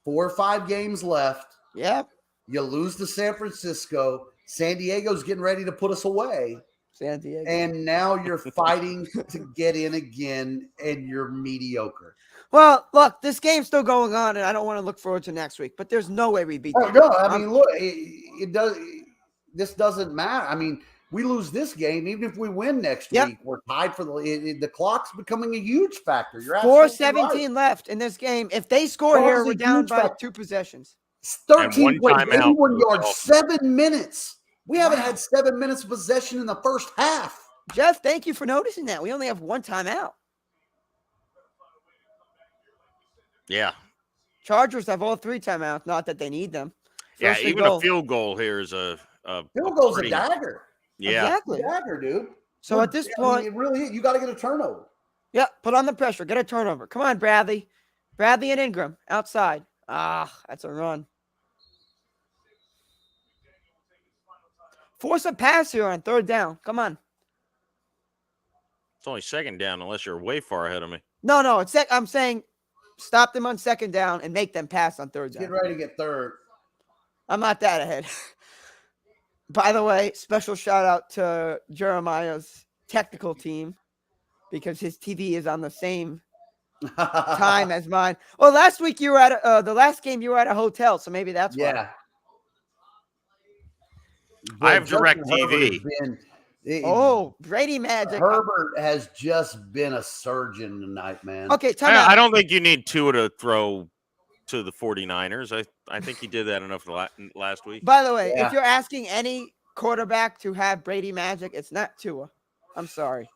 4 or 5 games left. Yep. You lose to San Francisco. San Diego's getting ready to put us away. San Diego. And now you're fighting to get in again, and you're mediocre. Well, look, this game's still going on, and I don't want to look forward to next week, but there's no way we beat them. No, I mean, look, it does. This doesn't matter. I mean, we lose this game, even if we win next week, we're tied for the clock's becoming a huge factor. You're 4:17 left in this game. If they score here, we're down by 2 possessions. 13 plays, 81 yards, 7 minutes. We haven't had 7 minutes of possession in the first half. Jeff, thank you for noticing that. We only have 1 timeout. Yeah. Chargers have all 3 timeouts. Not that they need them. First even a field goal here is a field goal's a dagger. Yeah, exactly. A dagger, dude. So at this point, it really, you got to get a turnover. Yeah, put on the pressure. Get a turnover. Come on, Bradley. Bradley and Ingram outside. That's a run. Force a pass here on 3rd down. Come on. It's only 2nd down unless you're way far ahead of me. No. I'm saying stop them on 2nd down and make them pass on 3rd down. Get ready to get 3rd. I'm not that ahead. By the way, special shout out to Jeremiah's technical team because his TV is on the same time as mine. Well, last week you were at the last game you were at a hotel, so maybe that's why. I have direct TV. Brady Magic. Herbert has just been a surgeon tonight, man. Okay, I don't think you need Tua to throw to the 49ers. I think he did that enough last week. By the way, if you're asking any quarterback to have Brady Magic, it's not Tua. I'm sorry.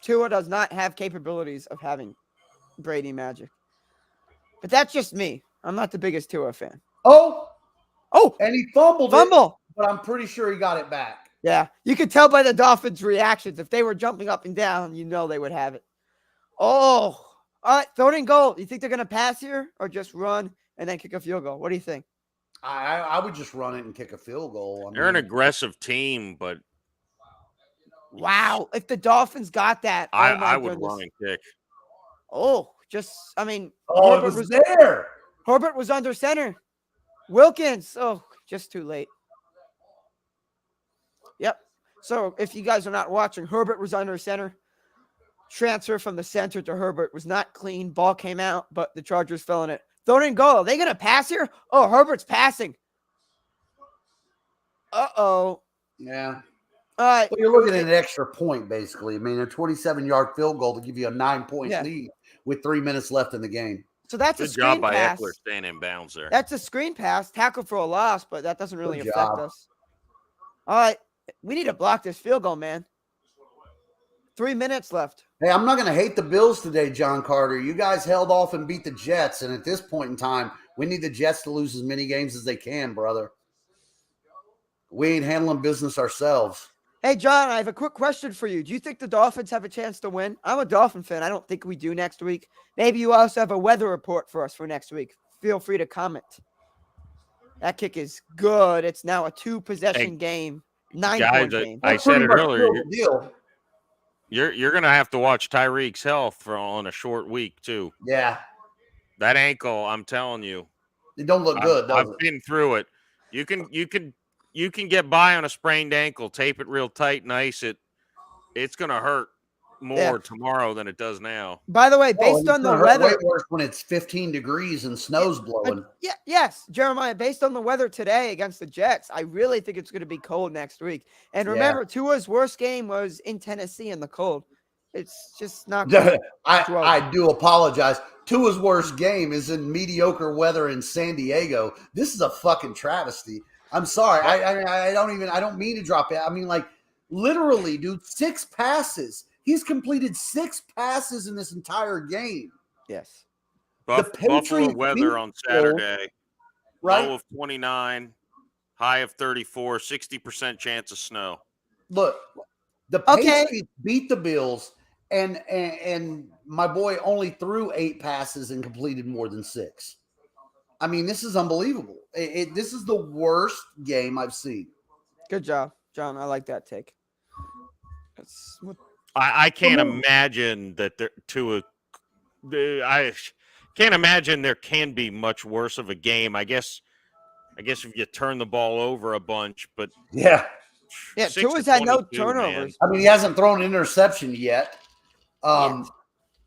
Tua does not have capabilities of having Brady Magic. But that's just me. I'm not the biggest Tua fan. And he fumbled it, but I'm pretty sure he got it back. Yeah, you could tell by the Dolphins' reactions. If they were jumping up and down, you know they would have it. All right, 3rd and goal. You think they're going to pass here or just run and then kick a field goal? What do you think? I would just run it and kick a field goal. They're an aggressive team, but wow, if the Dolphins got that, I would run and kick. Herbert was there. Herbert was under center. Wilkins, just too late. Yep. So if you guys are not watching, Herbert was under center. Transfer from the center to Herbert was not clean. Ball came out, but the Chargers fell in it. 3rd and goal. Are they going to pass here? Oh, Herbert's passing. Uh-oh. Yeah. All right. Well, you're looking at an extra point, basically. I mean, a 27-yard field goal to give you a 9-point lead with 3 minutes left in the game. So that's a screen job by pass. Eckler staying in bounds there. That's a screen pass. Tackle for a loss, but that doesn't really affect us. All right. We need to block this field goal, man. 3 minutes left. Hey, I'm not going to hate the Bills today, John Carter. You guys held off and beat the Jets, and at this point in time, we need the Jets to lose as many games as they can, brother. We ain't handling business ourselves. Hey, John, I have a quick question for you. Do you think the Dolphins have a chance to win? I'm a Dolphin fan. I don't think we do next week. Maybe you also have a weather report for us for next week. Feel free to comment. That kick is good. It's now a 2-possession game. 9-point game. I said it earlier. You're going to have to watch Tyreek's health on a short week, too. Yeah. That ankle, I'm telling you. It don't look good, does it? I've been through it. You can get by on a sprained ankle, tape it real tight and ice it. It's going to hurt more tomorrow than it does now. By the way, based on the weather, way worse when it's 15 degrees and snow's blowing. Yes, Jeremiah, based on the weather today against the Jets, I really think it's going to be cold next week. And remember, Tua's worst game was in Tennessee in the cold. It's just not good. I do apologize. Tua's worst game is in mediocre weather in San Diego. This is a fucking travesty. I'm sorry. I don't mean to drop it. I mean, like, literally, dude, 6 passes. He's completed 6 passes in this entire game. Yes. Buffalo weather on Saturday. Right? Low of 29, high of 34, 60% chance of snow. Look, The Okay. Patriots beat the Bills, and my boy only threw 8 passes and completed more than 6. I mean, this is unbelievable. This is the worst game I've seen. Good job, John. I like that take. I can't imagine that I can't imagine there can be much worse of a game. I guess if you turn the ball over a bunch, but Yeah. Yeah, 6 Tua's to had no 22, man. turnovers. I mean, he hasn't thrown an interception yet. Yet.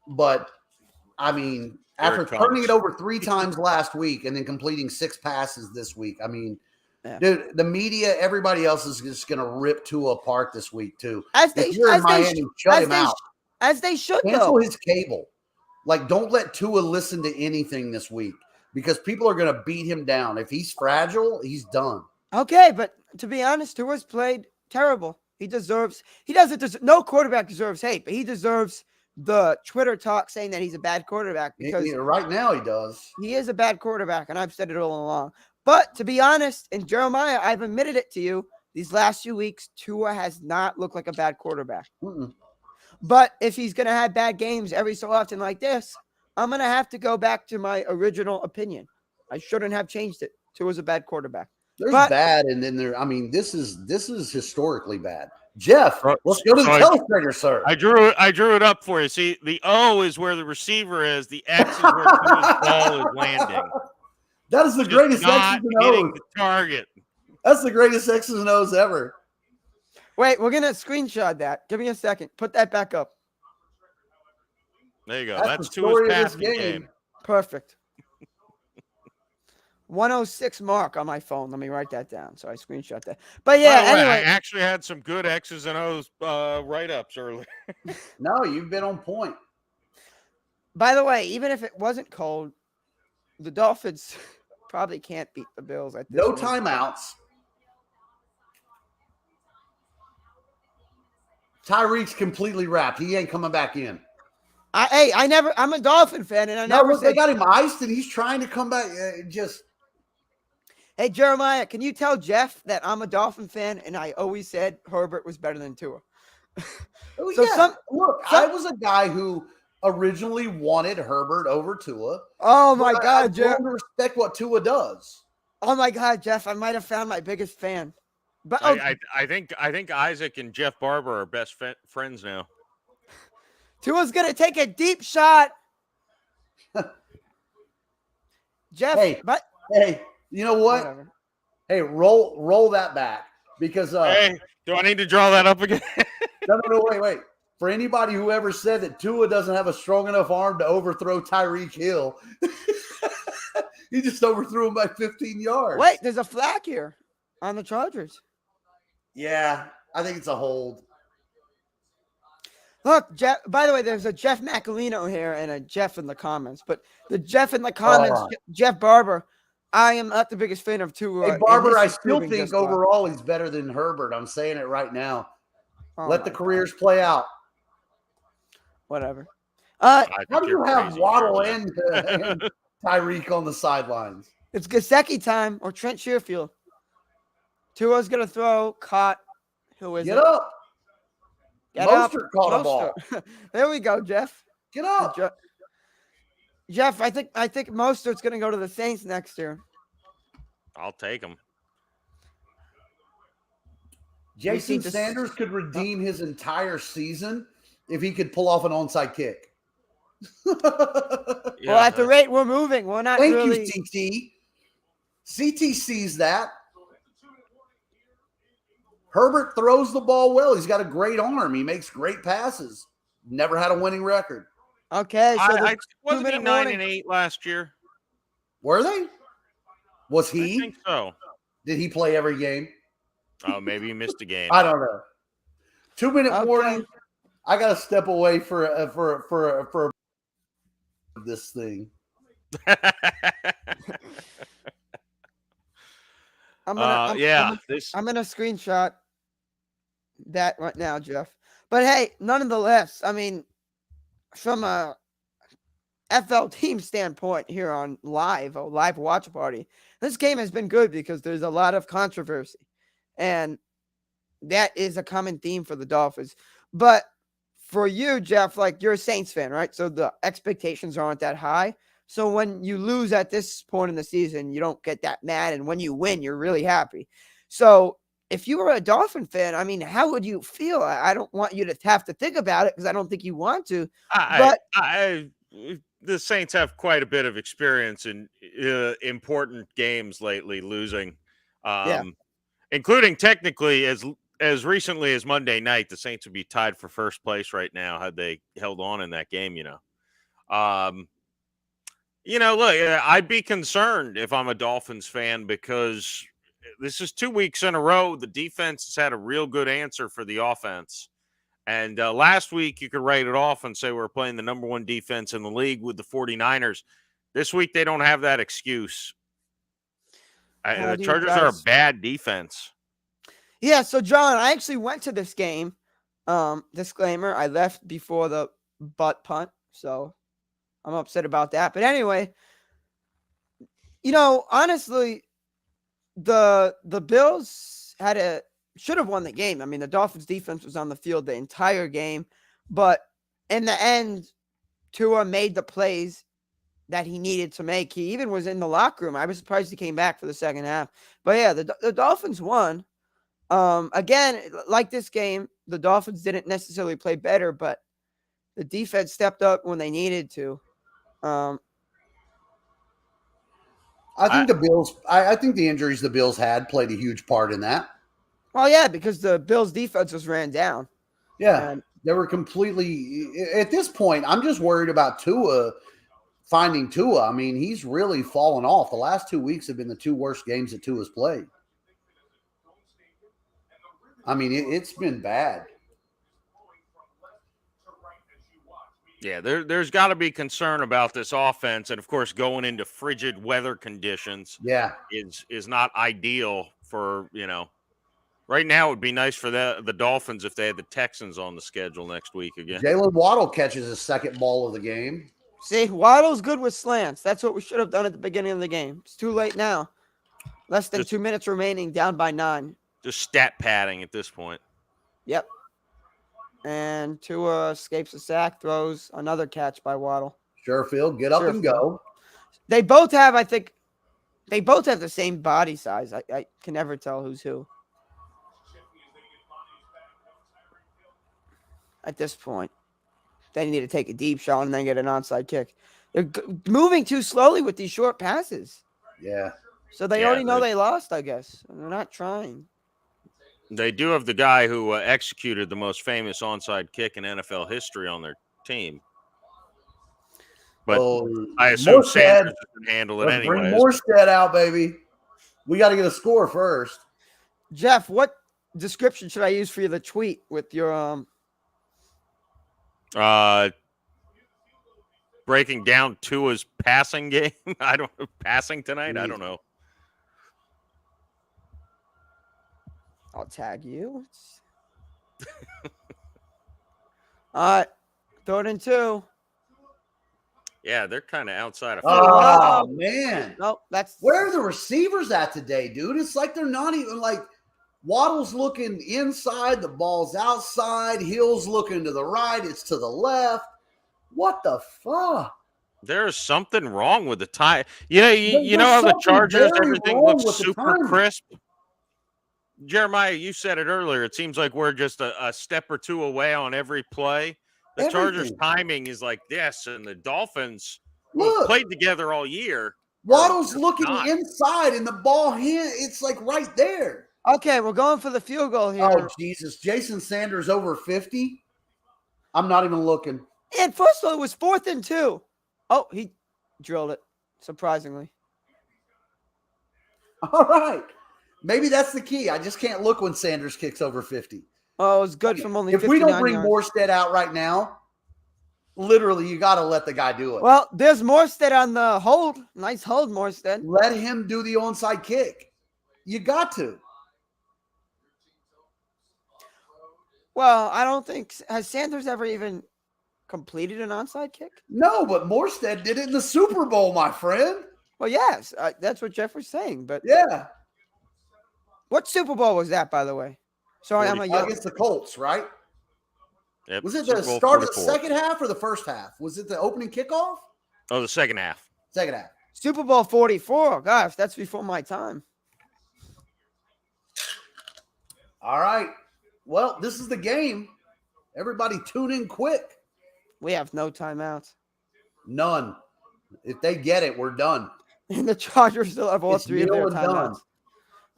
But I mean, Here after it turning it comes. over 3 times last week and then completing 6 passes this week, I mean, Yeah. dude, the media, everybody else is just going to rip Tua apart this week too. As If they, you're in as they, Miami, shut him out. As they should, Cancel though. his cable. Like, don't let Tua listen to anything this week because people are going to beat him down. If he's fragile, he's done. Okay, but to be honest, Tua's played terrible. He doesn't. No quarterback deserves hate, but he deserves the Twitter talk saying that he's a bad quarterback because Right now he does. he is a bad quarterback, and I've said it all along. But to be honest, and Jeremiah, I've admitted it to you, these last few weeks, Tua has not looked like a bad quarterback. Mm-mm. But if he's going to have bad games every so often like this, I'm going to have to go back to my original opinion. I shouldn't have changed it. Tua's a bad quarterback. There's bad, and then there. I mean, this is historically bad. Jeff, let's go to the telestrator, sir. I drew it up for you. See, the O is where the receiver is. The X is where the ball is landing. That is the greatest not X's and O's. hitting the target. That's the greatest X's and O's ever. Wait, we're gonna screenshot that. Give me a second. Put that back up. There you go. That's That's the story Tua's of this passing game. game. Perfect. 106 mark on my phone. Let me write that down. So I screenshot that. But yeah, By the way, anyway. I actually had some good X's and O's write-ups earlier. No, you've been on point. By the way, even if it wasn't cold, the Dolphins probably can't beat the Bills at this No point. timeouts. Tyreek's completely wrapped. He ain't coming back in. I'm a Dolphin fan, and I never They got him iced, and he's trying to come back. Hey, Jeremiah, can you tell Jeff that I'm a Dolphin fan, and I always said Herbert was better than Tua? Oh, So yeah. Look, I was a guy who originally wanted Herbert over Tua. Oh, my God, I Jeff. don't respect what Tua does. Oh, my God, Jeff, I might have found my biggest fan. But I think Isaac and Jeff Barber are best friends now. Tua's going to take a deep shot. Jeff, hey, you know what? Whatever. Hey, roll that back because hey, do I need to draw that up again? no, wait. For anybody who ever said that Tua doesn't have a strong enough arm to overthrow Tyreek Hill, he just overthrew him by 15 yards. Wait, there's a flag here on the Chargers. Yeah, I think it's a hold. Look, Jeff, by the way, there's a Jeff Macalino here and a Jeff in the comments. But the Jeff in the comments, Jeff Barber, I am not the biggest fan of Tua. Hey, Barber, I still think overall he's better than Herbert. I'm saying it right now. Let the careers play out. Whatever. How do you have Waddle and Tyreek on the sidelines? It's Gesicki time or Trent Sherfield. Tua's going to throw, caught. Who is it? Get up. Mostert caught a ball. There we go, Jeff. Get up. Jeff, I think Mostert's going to go to the Saints next year. I'll take him. Jason Sanders could redeem his entire season if he could pull off an onside kick. Well, at the rate we're moving, we're not really. Thank you, CT. CT sees that. Herbert throws the ball well. He's got a great arm. He makes great passes. Never had a winning record. Okay, so wasn't he 9-8 last year? Were they? Was he? I think so. Did he play every game? Oh, maybe he missed a game. I don't know. 2-minute warning. I got to step away for this thing. I'm gonna screenshot that right now, Jeff. But hey, nonetheless, I mean, from a FL team standpoint here on live watch party, this game has been good because there's a lot of controversy. And that is a common theme for the Dolphins. But for you, Jeff, like you're a Saints fan, right? So the expectations aren't that high. So when you lose at this point in the season, you don't get that mad. And when you win, you're really happy. So if you were a Dolphin fan, I mean, how would you feel? I don't want you to have to think about it because I don't think you want to. But the Saints have quite a bit of experience in important games lately, losing, yeah, including technically as recently as Monday night. The Saints would be tied for first place right now had they held on in that game. Look, I'd be concerned if I'm a Dolphins fan because this is 2 weeks in a row. The defense has had a real good answer for the offense. And last week, you could write it off and say we're playing the number one defense in the league with the 49ers. This week, they don't have that excuse. The Chargers are a bad defense. Yeah, so, John, I actually went to this game. Disclaimer, I left before the butt punt, so I'm upset about that. But anyway, honestly, the Bills should have won the game. I mean, the Dolphins defense was on the field the entire game, but in the end, Tua made the plays that he needed to make. He even was in the locker room. I was surprised he came back for the second half. But yeah, the Dolphins won. Again, like this game, the Dolphins didn't necessarily play better, but the defense stepped up when they needed to. I think the injuries the Bills had played a huge part in that. Well, yeah, because the Bills' defense was ran down. Yeah, they were completely – at this point, I'm just worried about finding Tua. I mean, he's really fallen off. The last 2 weeks have been the two worst games that Tua's played. I mean, it's been bad. Yeah, there's got to be concern about this offense. And, of course, going into frigid weather conditions is not ideal for, right now it would be nice for the Dolphins if they had the Texans on the schedule next week again. Jalen Waddle catches his second ball of the game. See, Waddle's good with slants. That's what we should have done at the beginning of the game. It's too late now. Less than 2 minutes remaining, down by 9. Just stat padding at this point. Yep. And Tua escapes a sack, throws another catch by Waddle. Sherfield, get up and go. They both have, the same body size. I can never tell who's who. At this point, they need to take a deep shot and then get an onside kick. They're moving too slowly with these short passes. Yeah. So they already know they lost, I guess. They're not trying. They do have the guy who executed the most famous onside kick in NFL history on their team. But I assume Sanders can handle it anyway. Bring Morstead out, baby. We got to get a score first. Jeff, what description should I use for the tweet with your breaking down Tua's passing game? Passing tonight? I don't know. I'll tag you. All right. 3rd and 2. Yeah, they're kind of outside of. Oh, man. No, where are the receivers at today, dude? It's like they're not even like Waddle's looking inside, the ball's outside, Hill's looking to the right, it's to the left. What the fuck? There's something wrong with the tie. You know how the Chargers, everything looks super crisp? Jeremiah, you said it earlier. It seems like we're just a step or two away on every play. The Chargers' timing is like this, and the Dolphins who played together all year. Waddle's looking inside, and the ball it's like right there. Okay, we're going for the field goal here. Oh, Jesus. Jason Sanders over 50? I'm not even looking. And first of all, it was 4th and 2. Oh, he drilled it, surprisingly. All right. Maybe that's the key. I just can't look when Sanders kicks over 50. Oh, it was good from only 59 yards. If we don't bring yards. Morstead out right now, literally, you got to let the guy do it. Well, there's Morstead on the hold. Nice hold, Morstead. Let him do the onside kick. You got to. Well, I don't think – has Sanders ever even completed an onside kick? No, but Morstead did it in the Super Bowl, my friend. Well, yes. That's what Jeff was saying. But yeah. What Super Bowl was that, by the way? Sorry, I'm a 44. Against the Colts, right? Yep, Was it Super the Bowl start of the 44. second half or the first half? Was it the opening kickoff? Oh, the second half. Second half. Super Bowl 44. Gosh, that's before my time. All right. Well, this is the game. Everybody tune in quick. We have no timeouts. None. If they get it, we're done. And the Chargers still have all It's three of their nil and done.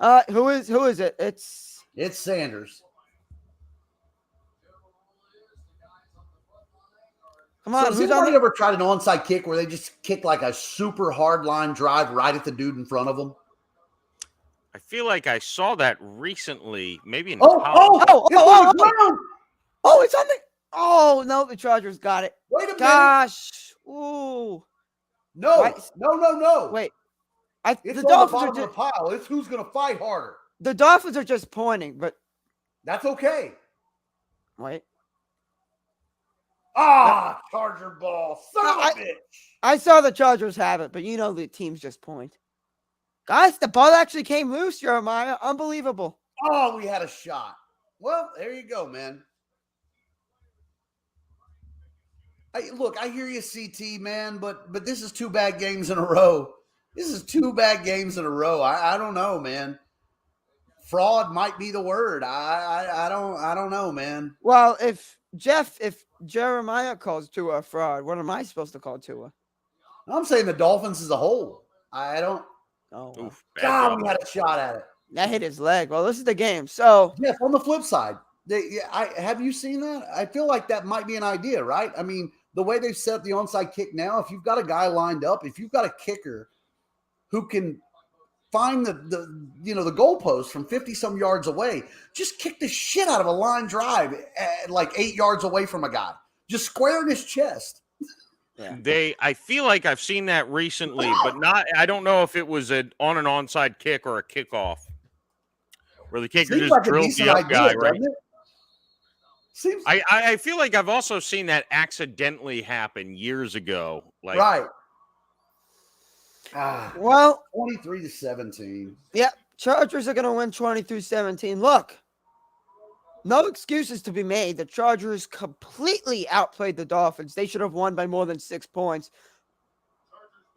timeouts. Who is it? It's Sanders. Come on, So, has who's on anybody the, ever tried an onside kick where they just kick like a super hard line drive right at the dude in front of them? I feel like I saw that recently, maybe in Oh, college. it's on the ground. Oh, it's on the. Oh no, the Chargers got it. Wait a minute. Gosh. Ooh. No, Why- no. Wait. It's The on the Dolphins are bottom of just the pile. It's who's going to fight harder. the Dolphins are just pointing, but That's okay. wait. Charger ball. Son of a bitch. I saw the Chargers have it, but you know the teams just point. Guys, the ball actually came loose, Jeremiah. Unbelievable. Oh, we had a shot. Well, there you go, man. I hear you, CT, man, but this is 2 bad games in a row. This is 2 bad games in a row. I don't know, man. Fraud might be the word. I don't know, man. Well, if Jeremiah calls Tua a fraud, what am I supposed to call Tua? I'm saying the Dolphins as a whole. I don't. Oh, Oof, bad God, job. we had a shot at it. that hit his leg. Well, this is the game. So Yes, on the flip side, have you seen that? I feel like that might be an idea, right? I mean, the way they've set the onside kick now, if you've got a guy lined up, if you've got a kicker who can find the goalpost from 50-some yards away, just kick the shit out of a line drive at like 8 yards away from a guy. Just square in his chest. yeah. I feel like I've seen that recently, but I don't know if it was on an onside kick or a kickoff where the kicker Seems just like a drills decent the up idea, guy, right? doesn't it? Seems I feel like I've also seen that accidentally happen years ago. Like, right. Well, 23-17. yeah, Chargers are going to win 23-17. Look, no excuses to be made. The Chargers completely outplayed the Dolphins. They should have won by more than 6 points.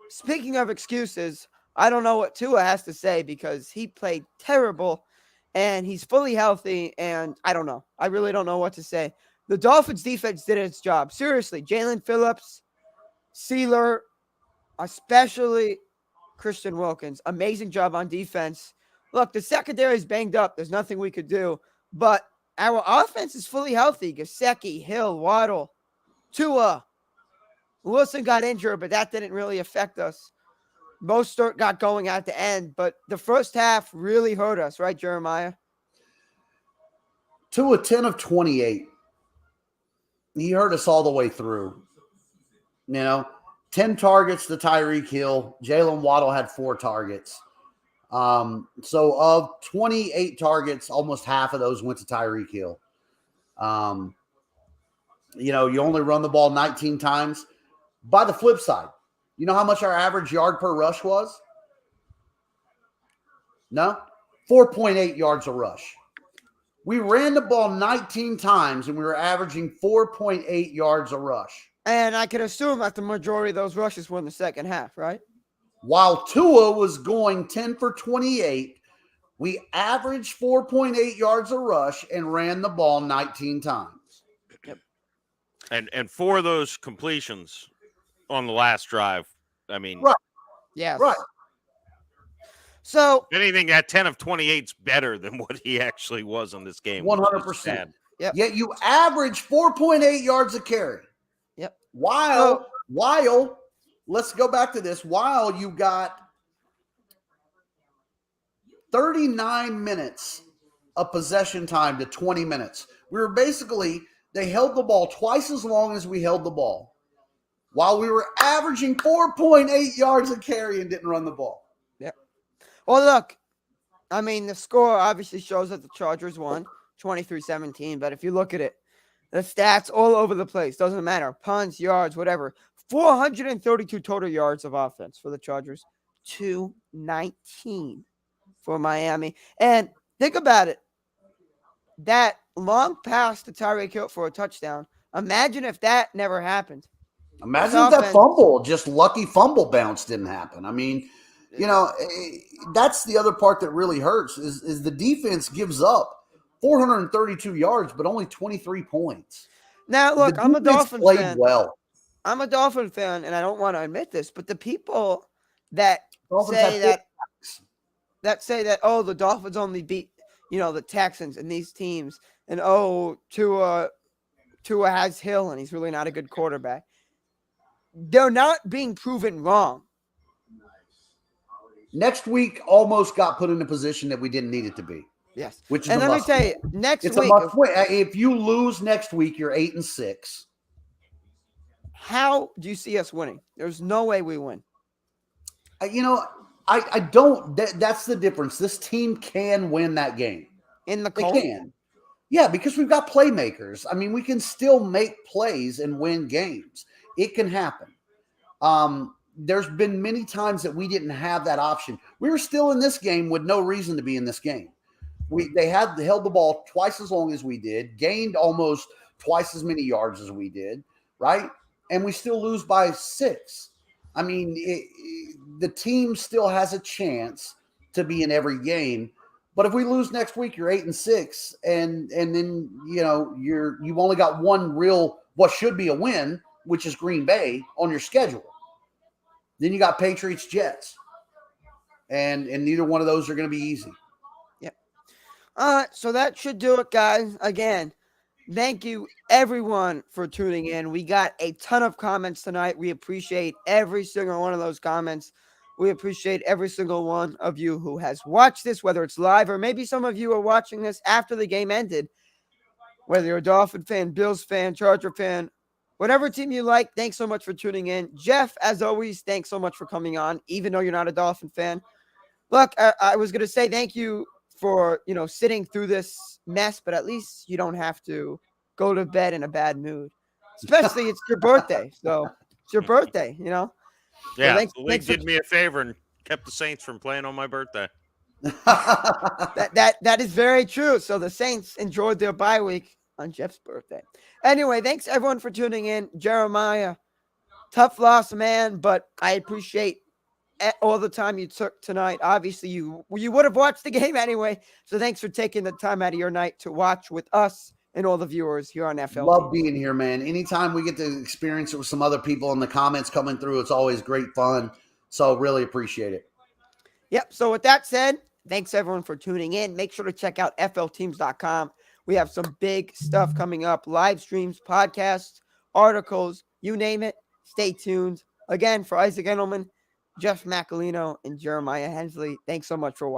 Speaking of excuses, I don't know what Tua has to say because he played terrible and he's fully healthy. And I don't know. I really don't know what to say. The Dolphins defense did its job. Seriously, Jalen Phillips, Sealer, especially Christian Wilkins. Amazing job on defense. Look, the secondary is banged up. There's nothing we could do. But our offense is fully healthy. Gesicki, Hill, Waddle, Tua. Wilson got injured, but that didn't really affect us. Mostert got going at the end, but the first half really hurt us, right, Jeremiah? Tua 10 of 28. He hurt us all the way through. 10 targets to Tyreek Hill. Jalen Waddle had 4 targets. So of 28 targets, almost half of those went to Tyreek Hill. You only run the ball 19 times. By the flip side, you know how much our average yard per rush was? No? 4.8 yards a rush. We ran the ball 19 times, and we were averaging 4.8 yards a rush. And I can assume that the majority of those rushes were in the second half, right? While Tua was going 10 for 28, we averaged 4.8 yards a rush and ran the ball 19 times. Yep. And 4 of those completions on the last drive. I mean, Right. Yes. Right. So, if anything, that 10 of 28 is better than what he actually was in this game. 100%. Yep. Yet you average 4.8 yards a carry. Yep. While, let's go back to this, while you got 39 minutes of possession time to 20 minutes. They held the ball twice as long as we held the ball, while we were averaging 4.8 yards a carry and didn't run the ball. Yep. Well, look, I mean, the score obviously shows that the Chargers won 23-17, but if you look at it, the stats all over the place. Doesn't matter. Punts, yards, whatever. 432 total yards of offense for the Chargers. 219 for Miami. And think about it. that long pass to Tyreek Hill for a touchdown. Imagine if that never happened. Imagine if that fumble, just lucky fumble bounce didn't happen. I mean, that's the other part that really hurts is the defense gives up 432 yards, but only 23 points. Now, look, I'm a Dolphins fan. Well. I'm a Dolphin fan, and I don't want to admit this, but the people that say that, oh, the Dolphins only beat, the Texans and these teams, and oh, Tua has Hill, and he's really not a good quarterback. They're not being proven wrong. Next week almost got put in a position that we didn't need it to be. Yes. Which is and let me tell you, next week, if you lose next week, you're 8-6. How do you see us winning? There's no way we win. I don't. That's the difference. This team can win that game. In the They cold? can. Yeah, because we've got playmakers. I mean, we can still make plays and win games. It can happen. There's been many times that we didn't have that option. We were still in this game with no reason to be in this game. They held the ball twice as long as we did, gained almost twice as many yards as we did, right? And we still lose by 6. I mean, the team still has a chance to be in every game. But if we lose next week, you're 8-6, and then you've only got one real what should be a win, which is Green Bay on your schedule. Then you got Patriots, Jets, and neither one of those are going to be easy. Yep. So that should do it, guys. Again, thank you everyone for tuning in. We got a ton of comments tonight. We appreciate every single one of those comments. We appreciate every single one of you who has watched this, whether it's live or maybe some of you are watching this after the game ended. Whether you're a Dolphin fan, Bills fan, Charger fan, whatever team you like, thanks so much for tuning in. Jeff, as always, thanks so much for coming on, even though you're not a Dolphin fan. Look, I was going to say thank you for, sitting through this mess, but at least you don't have to go to bed in a bad mood. Especially it's your birthday. So it's your birthday, Yeah, so the league did me a favor and kept the Saints from playing on my birthday. That is very true. So the Saints enjoyed their bye week on Jeff's birthday. Anyway, thanks everyone for tuning in. Jeremiah, tough loss, man, but I appreciate all the time you took tonight. Obviously, you would have watched the game anyway. So thanks for taking the time out of your night to watch with us and all the viewers here on FL. Love being here, man. Anytime we get to experience it with some other people in the comments coming through, it's always great fun. So really appreciate it. Yep. So with that said, thanks everyone for tuning in. Make sure to check out flteams.com. We have some big stuff coming up, live streams, podcasts, articles, you name it. Stay tuned. Again, for Isaac Engelman, Jeff Macalino, and Jeremiah Hensley, thanks so much for watching.